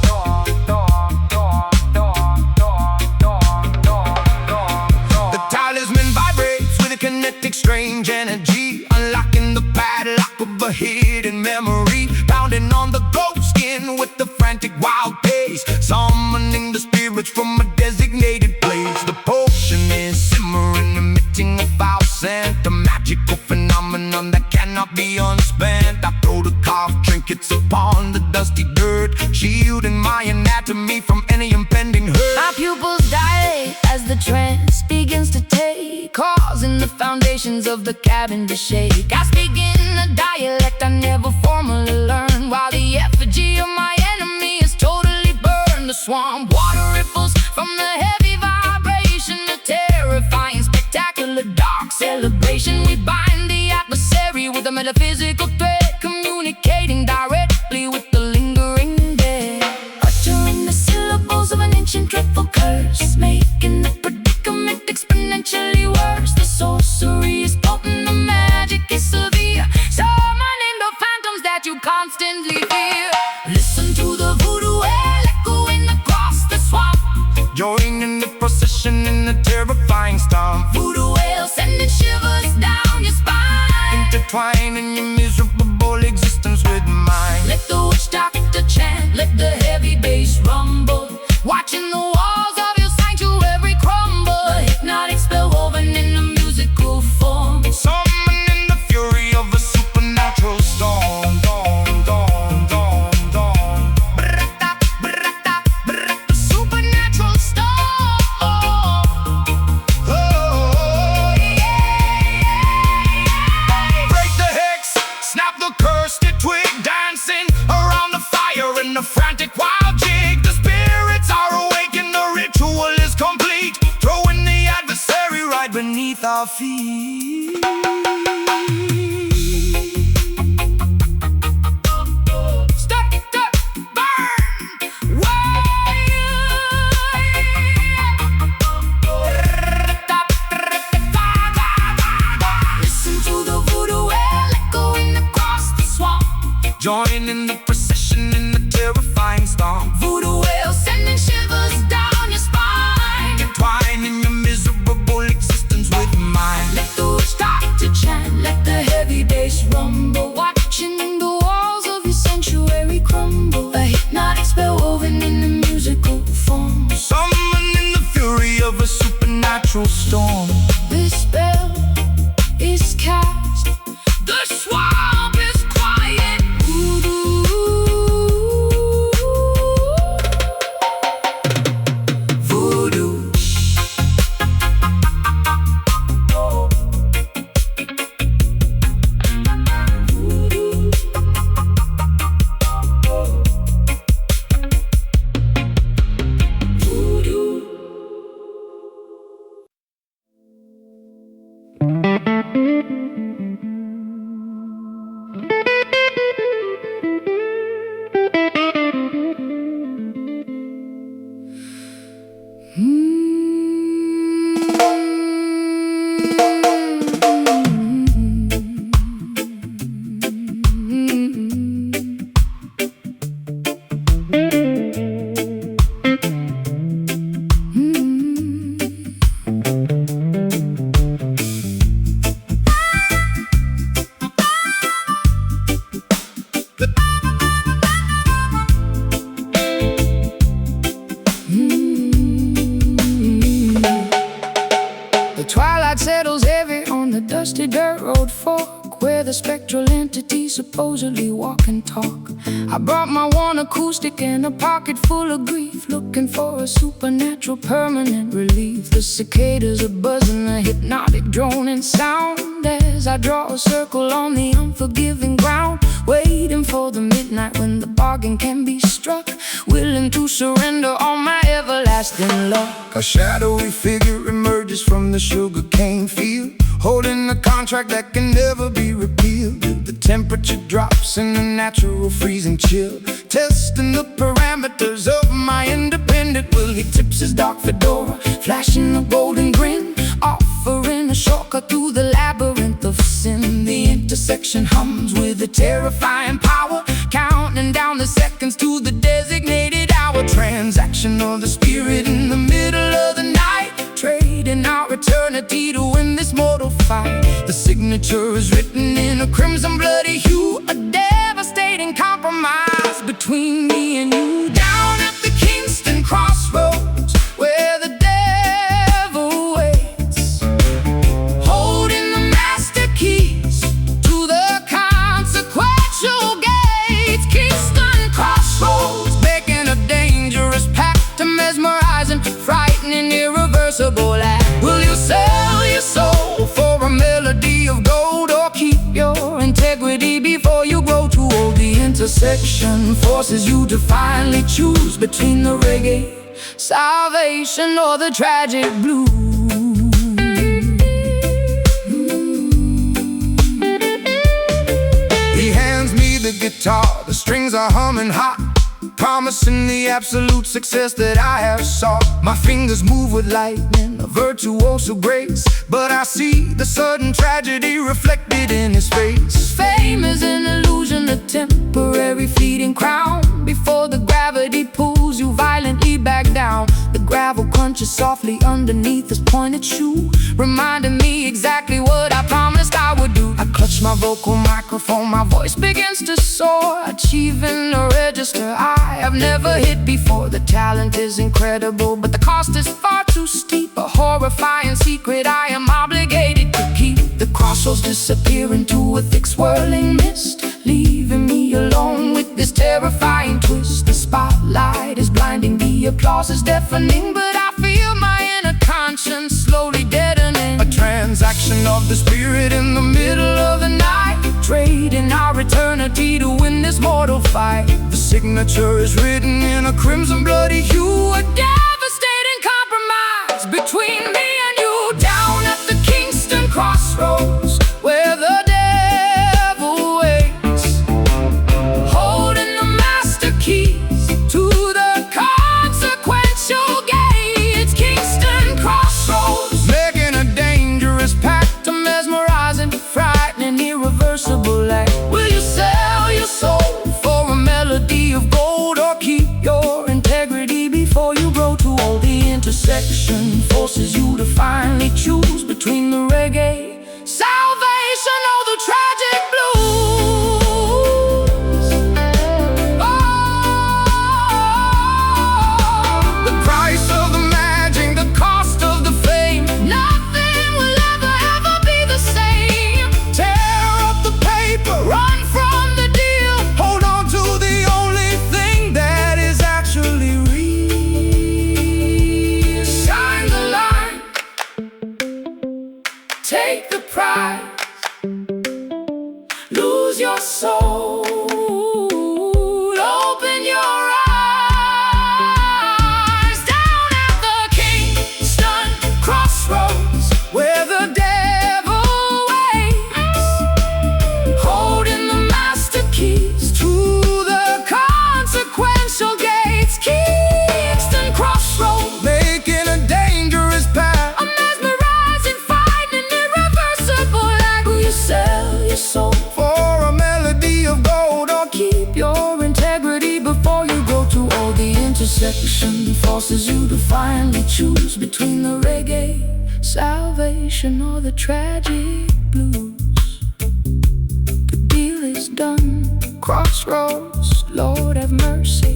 The talisman vibrates with a kinetic strange energy, unlocking the padlock of a hidden memory, pounding on the ghost skin with the frantic wild pace, summoning the spirits from a designated place. The potion is simmering, emitting a foul scent, a magical phenomenon that cannot be unspent. I throw the carved trinkets upon the dusty dirt, shielding my anatomy from any impending hurt. my pupils dilate as the trance begins to take, causing the foundations of the cabin to shake. I speak in a dialect I never formally learned, while the effigy of my enemy is totally burned. The swamp water ripples from the heavy vibration, a terrifying, spectacular, dark celebration. We bind the adversary with a metaphysical thread, communicating directly with the lingering dead. Uttering the syllables of an ancient dreadful curse, making the predicament exponentially worse. The sorcery is potent, the magic is severe, summoning the phantoms that you constantly fear. Listen to the voodoo wail echoing across the swamp, Join in the procession in the terrifying stomp. voodoo wail sending shivers down your spine, Intertwining your miserable existence with mine. let the witch doctor chant, let the heavy bass rumble, watching the walls of your sanctuary crumble. A hypnotic spell woven in a musical form, Summoning the fury of a supernatural storm. brata, brata, brata, supernatural storm. Oh, break the hex, snap the cursed twig, dancing around the fire in a frantic wild jig. The spirits are awake and the ritual is complete, throwing the adversary right beneath our feet. Step, step, burn, listen to the voodoo wail echoing across the swamp, Join in the procession in the terrifying storm. voodoo wail sending shivers down your spine, Entwining your miserable existence with mine. let the fork, where the spectral entities supposedly walk and talk. I brought my one acoustic and a pocket full of grief, looking for a supernatural permanent relief. The cicadas are buzzing, a hypnotic droning sound, as I draw a circle on the unforgiving ground, waiting for the midnight when the bargain can be struck, willing to surrender all my everlasting luck. A shadowy figure emerges from the sugarcane field, holding a contract that can never be repealed. The temperature drops in a natural freezing chill, testing the parameters of my independent will. He tips his dark fedora, flashing a golden grin, offering a shortcut through the labyrinth of sin. The intersection hums with a terrifying power, counting down the seconds to the designated hour. Transaction of the spirit in the middle of the night, trading our eternity to win this mortal fight. The signature is written in a crimson bloody hue, a devastating compromise between me and you. Down at the Kingston crossroads, where the devil waits, holding the master keys to the consequential gates. Kingston crossroads, making a dangerous pact, a mesmerizing, frightening, irreversible act. Will you sell your soul for a melody of gold, or keep your integrity before you grow too old? The intersection forces you to finally choose between the reggae salvation or the tragic blues. He hands me the guitar, the strings are humming hot, promising the absolute success that I have sought. My fingers move with lightning, a virtuoso grace, but I see the sudden tragedy reflected in his face. Fame is an illusion, a temporary fleeting crown, before the gravity pulls you violently back down. The gravel crunches softly underneath his pointed shoe, reminding me exactly what I promised I would do. I clutch my vocal microphone, my voice begins to soar, achieving a register I have never hit before. The talent is incredible, but the cost is far too steep, a horrifying secret I am obligated to keep. The crossroads disappear into a thick swirling mist, leaving me alone with this terrifying twist. The spotlight is blinding, the applause is deafening, but I feel my inner conscience slowly deadening. A transaction of the spirit in the middle of the night, trading our eternity to win this mortal fight. The signature is written in a crimson bloody hue, a devastating compromise between me and you. Down at the Kingston crossroads, where the devil waits, holding the master keys to the consequential gates. Kingston crossroads, making a dangerous pact, a mesmerizing, frightening, irreversible act. Will you sell your soul for a melody of gold, or keep your integrity before you grow too old? The intersection forces you to finally choose between the reggae salvation or the tragic blues. Oh, the price of the magic, the cost of the fame, nothing will ever be the same. tear up the paper, Run from the deal, hold on to the only thing that is actually real. sign the line, take the prize, lose your soul, open your eyes. Down at the Kingston crossroads, where the devil waits, holding the master keys to the consequential gates. Kingston crossroads, Making a dangerous pact, a mesmerizing, frightening, irreversible act. Will you sell your soul for a melody of gold, or keep your integrity before you grow too old? The intersection forces you to finally choose between the reggae salvation or the tragic blues. The deal is done, crossroads, Lord have mercy.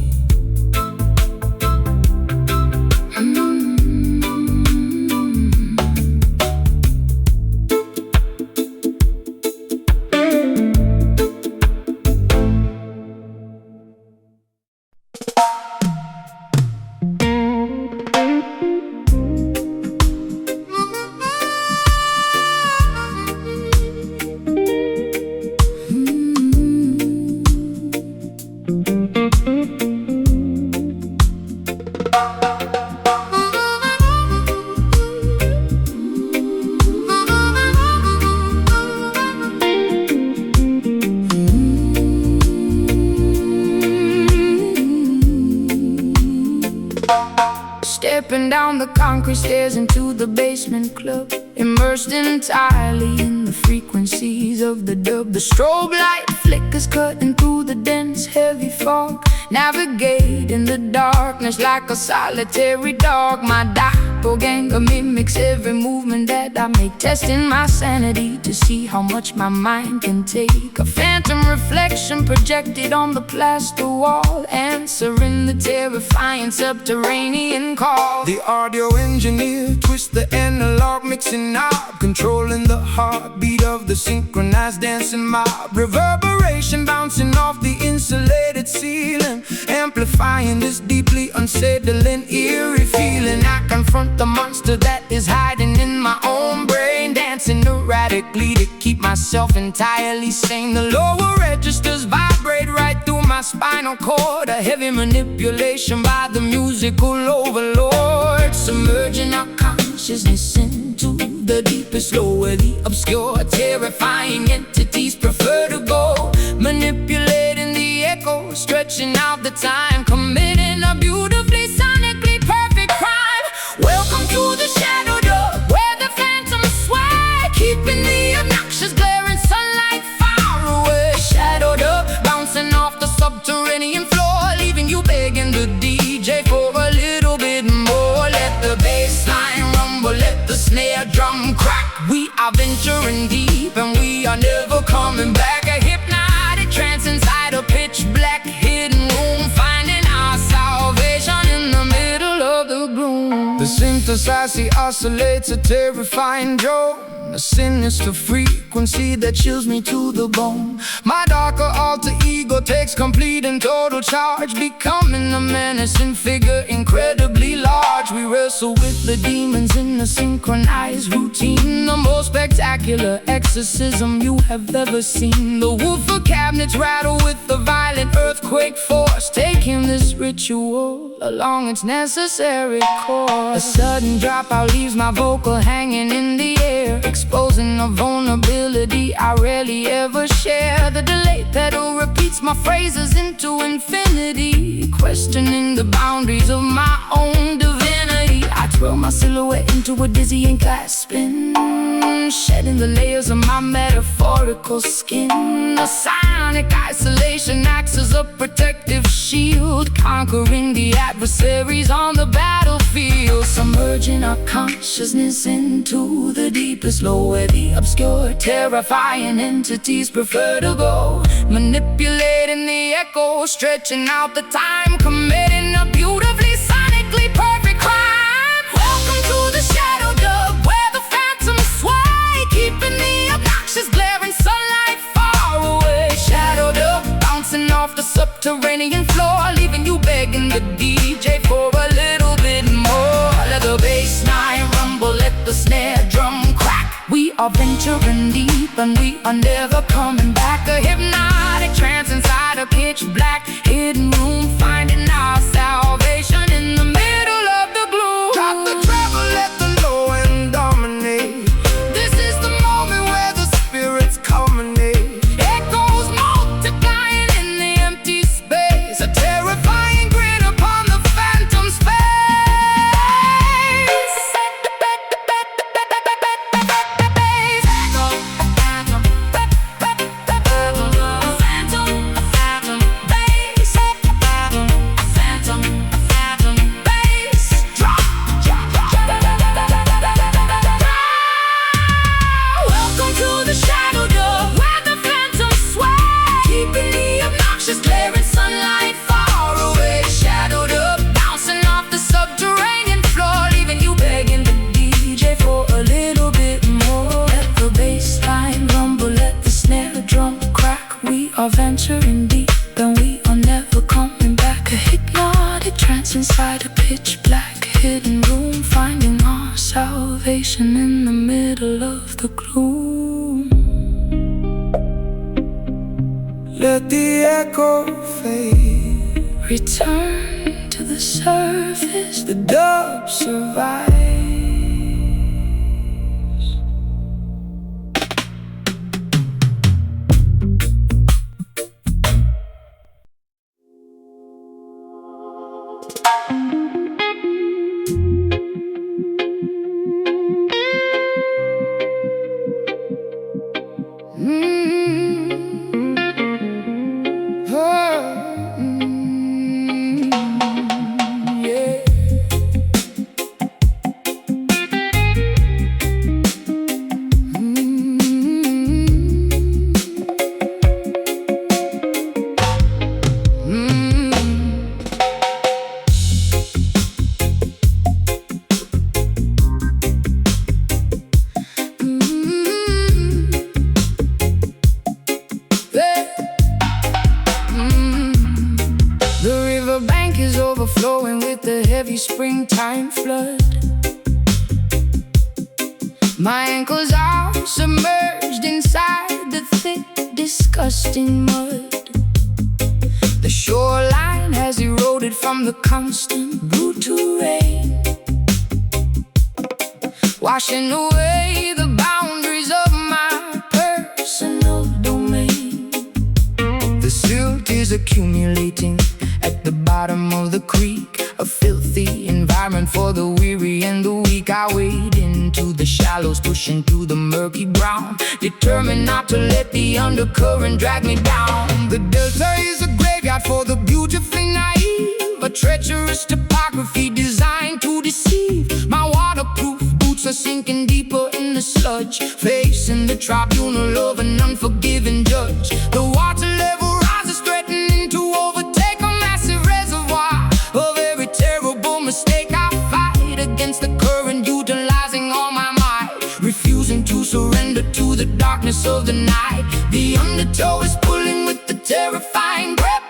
Stepping down the concrete stairs into the basement club, immersed entirely in the frequencies of the dub. The strobe light flickers cutting through the dense, heavy fog, navigating the darkness like a solitary dog. My doppelganger mimics every movement that I make, testing my sanity to see how much my mind can take. A phantom reflection projected on the plaster wall, answering the terrifying subterranean call. The audio engineer twists the analog mixing knob, controlling the heartbeat of the synchronized dancing mob. Reverberation bouncing off the insulated ceiling, amplifying this deeply unsettling, eerie feeling. I confront the monster that is hiding in my own brain, dancing erratically to keep myself entirely sane. The lower registers vibrate right through my spinal cord, a heavy manipulation by the musical overlord, submerging our consciousness into the deepest low, where the obscure, terrifying entities prefer to go, manipulating the echo, stretching out the time, committing a beautifully sonically perfect crime. Welcome to the shadow dub, where the phantoms sway, keeping the obnoxious glaring sunlight far away. Shadow dub, bouncing off the subterranean floor, leaving you begging the DJ for a little bit more. Let the bass line rumble, let the snare drum crack. We are venturing deep and we are never coming back. A hypnotic trance inside a pitch black hidden room, finding our salvation in the middle of the gloom. The synthesizer oscillates a terrifying drone, a sinister frequency that chills me to the bone. My darker alter ego takes complete and total charge, becoming a menacing figure incredibly large. We wrestle with the demons in a synchronized routine, the most spectacular exorcism you have ever seen. The woofer cabinets rattle with the violent earthquake force, taking this ritual along its necessary course. A sudden dropout leaves my vocal hanging in the air, exposing a vulnerability I rarely ever share. The delay pedal repeats my phrases into infinity, questioning the boundaries of my own divinity. I twirl my silhouette into a dizzying glass spin, shedding the layers of my metaphorical skin. The sonic isolation acts as a protective shield, conquering the adversaries on the battlefield, submerging our consciousness into the deepest low, where the obscure, terrifying entities prefer to go, manipulating the echo, stretching out the time, committing a beautifully sonically perfect crime. Welcome to the shadow dub, where the phantoms sway, keeping the obnoxious glaring sunlight far away. Shadow dub, bouncing off the subterranean floor, leaving you begging the DJ for a little bit more. Let the bass line rumble, let the snare drum crack. We are venturing deep and we are never coming back. A hypnotic trance inside a pitch black hidden room, finding our salvation in the middle of the gloom. Drop the treble, let the low end dominate. This is the moment where the Spirits culminate. echoes multiplying in the empty space, a terrifying grin upon the phantom's face. Welcome to the shadow dub, where the phantoms sway, keeping the obnoxious glaring sunlight far away. Shadow dub, bouncing off the subterranean floor, leaving you begging the DJ for a little bit more. Let the bass line rumble, let the snare drum crack. We are venturing deep and we are never coming back. A hypnotic trance inside a pitch black hidden room, finding our salvation in the middle of the gloom. Let the echo fade, Return to the surface, the dub survives. flowing with the heavy springtime flood. My ankles are submerged inside the thick, disgusting mud. The shoreline has eroded from the constant, brutal rain, washing away the boundaries of my personal domain. The silt is accumulating at the bottom of the creek, a filthy environment for the weary and the weak. I wade into the shallows, pushing through the murky ground, determined not to let the undercurrent drag me down. The delta is a graveyard for the beautifully naive, a treacherous topography designed to deceive. My waterproof boots are sinking deeper in the sludge, facing the tribunal of an unforgiving judge. The water level rises, threatening to overtake a massive reservoir of every terrible mistake. I fight against the current, utilizing all my might, refusing to surrender to the darkness of the night. The undertow is pulling with the terrifying grip,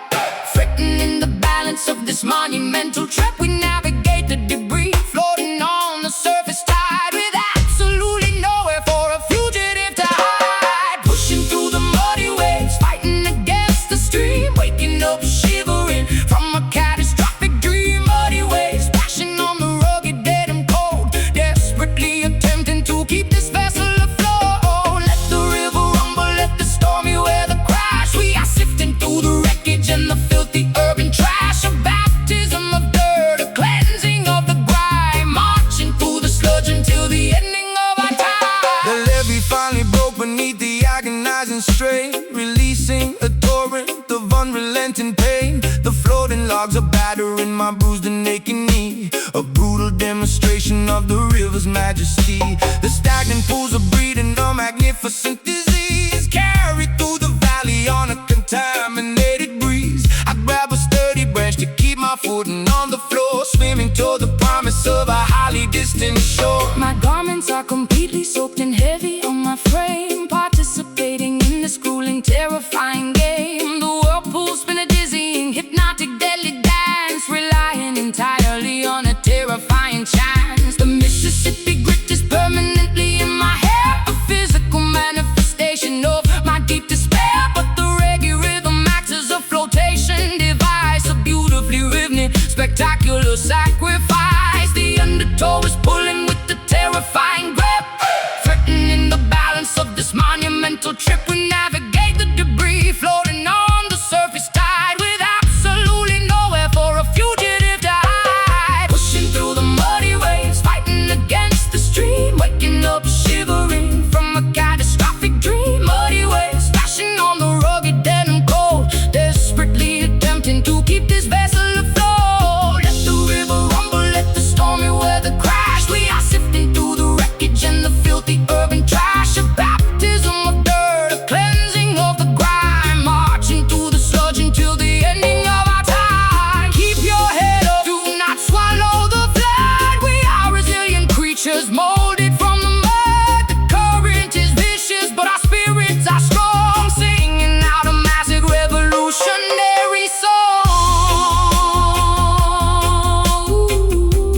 threatening the balance of this monumental trip. We navigate the debris, floating on the surface tide, with absolutely nowhere for a fugitive to hide. Pushing through the muddy waves, fighting against the stream, waking up shivering from a catastrophic dream. Muddy waves splashing on the rugged, dead and cold, desperately attempting to keep this vessel afloat. Let the river rumble, let the stormy weather crash. We are sifting through the wreckage and the filthy urban trash. A baptism of dirt, a cleansing of the grime, marching through the sludge until the ending of our time. The levee finally broke beneath the agonizing strain, releasing a torrent of unrelenting pain. The floating logs are battering my bruised and aching knee, a brutal demonstration of the river's majesty. The stagnant pools are breeding a magnificent disease, carried through the valley on a contaminated breeze. I grab a sturdy branch to keep my footing on the floor, swimming toward the promise of a highly distant shore. My garments are completely soaked and heavy on my frame, participating in this grueling, terrifying game. The whirlpools spin a dizzying, hypnotic, deadly dance, relying entirely on a terrifying chance. The Mississippi grit is permanently in my hair, a physical manifestation of my deep despair. But the reggae rhythm acts as a flotation device, a beautifully rhythmic, spectacular sacrifice. The undertow is pulling with the terrifying grip, threatening the balance of this monumental trip. We navigate the debris, floating on the surface tide, with absolutely nowhere for a fugitive to hide. Pushing through the muddy waves, fighting against the stream, waking up shivering from a catastrophic dream. Muddy waves splashing on the rugged, dead and cold, desperately attempting to keep this vessel afloat. Let the river rumble, let the stormy weather crash. We are sifting through the wreckage and the filthy urban trash. A baptism of dirt, a cleansing of the grime, marching through the sludge until the ending of our time. Keep your head up, do not swallow the flood. We are resilient creatures, molded from the mud. The current is vicious, but our spirits are strong, singing out a massive revolutionary song.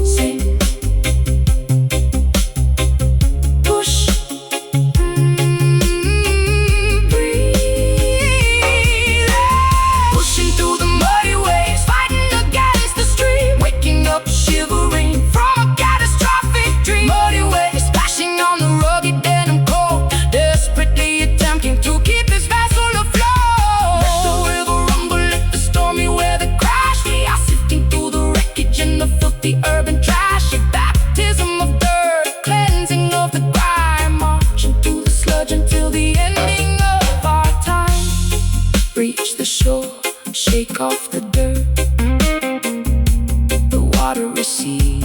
Sing, push, breathe. Pushing through the muddy waves, fighting against the stream, waking up shivering from a catastrophic dream. Muddy waves splashing on the rugged, dead and cold, desperately attempting to keep this vessel afloat. Let the river rumble, let the stormy weather crash. We are sifting through the wreckage and the filthy urban trash. A baptism of dirt, cleansing of the grime, marching through the sludge until the ending of our time. Reach the shore, shake off the dirt, the water recedes.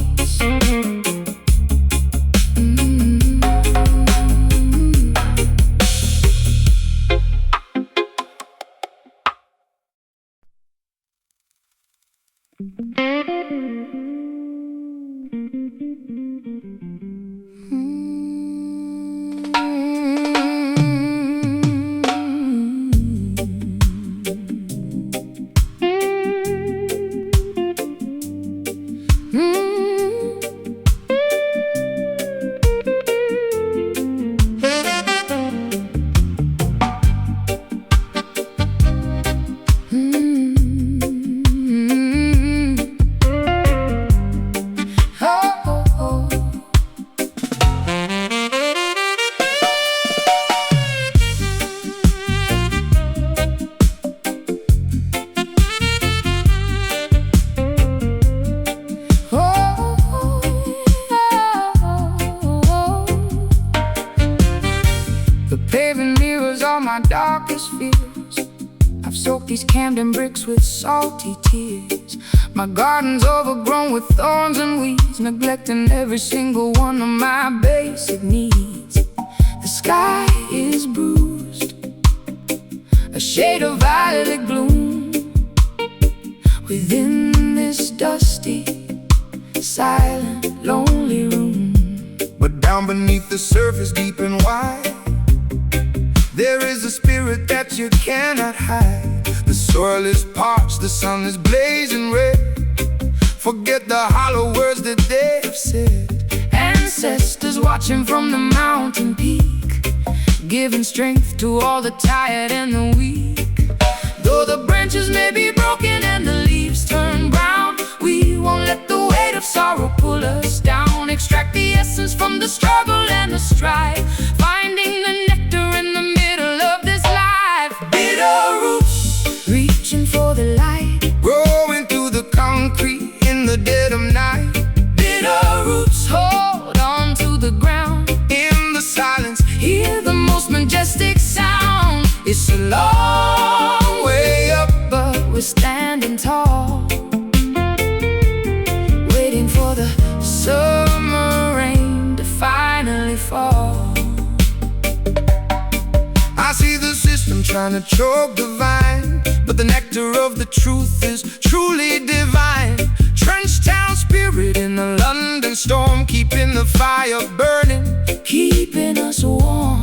Mm. Paving mirrors are my darkest fears. I've soaked these Camden bricks with salty tears. My garden's overgrown with thorns and weeds, neglecting every single one of my basic needs. The sky is bruised, a shade of violet gloom within this dusty, silent, lonely room. But down beneath the surface, deep and wide, there is a spirit that you cannot hide. The soil is parched, the sun is blazing red. Forget the hollow words that they have said. Ancestors watching from the mountain peak, giving strength to all the tired and the weak. Though the branches may be broken and the leaves turn brown, we won't let the weight of sorrow pull us down. Extract the essence from the struggle and the strife, finding the nectar in the middle of this life. Bitter roots, reaching for the light, growing through the concrete in the dead of night. Bitter roots, hold on to the ground. In the silence, hear the most majestic sound. It's a long way up, but we're standing tall, waiting for the summer rain to finally fall. I see the system trying to choke the vine, but the nectar of the truth is truly divine. Trench town spirit in the London storm, keeping the fire burning, keeping us warm.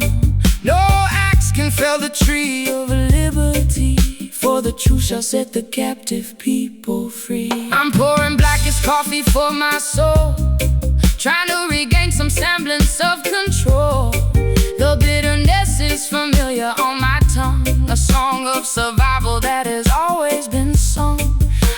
No axe can fell the tree of liberty, for the truth shall set the captive people free. I'm pouring blackest coffee for my soul, trying to regain some semblance of control. The bitterness is familiar on my tongue, a song of survival that has always been sung.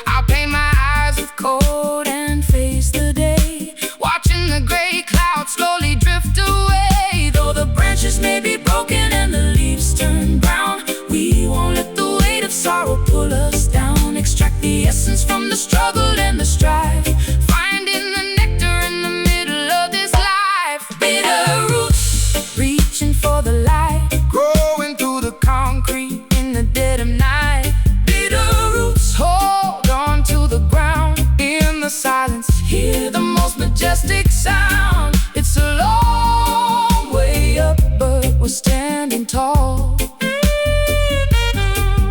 I'll paint my eyes with cold and face the day, watching the gray clouds slowly drift away. Though the branches may be broken and the leaves turn brown, we won't let the weight of sorrow pull us down. Extract the essence from the struggle and the strife, finding the nectar in the middle of this life. Bitter roots, reaching for the light, growing through the concrete in the dead of night. Bitter roots, hold on to the ground. In the silence, hear the most majestic sound. It's a long way up, but we're standing tall,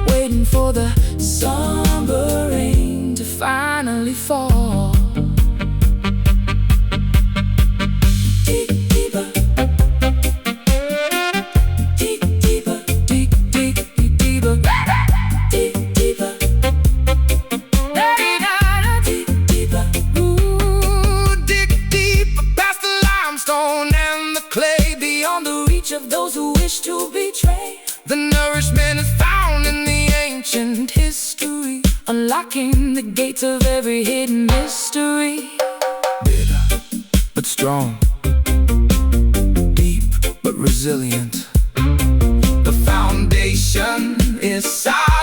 waiting for the summer rain to finally fall. Dig deeper, dig deeper, dig, dig, dig deeper, dig deeper, dig deeper. Ooh, dig deeper past the limestone and the clay, beyond the reach of those who wish to betray. The nourishment is found in the ancient history, unlocking the gates of every hidden mystery. Bitter but strong, deep but resilient. The foundation is solid.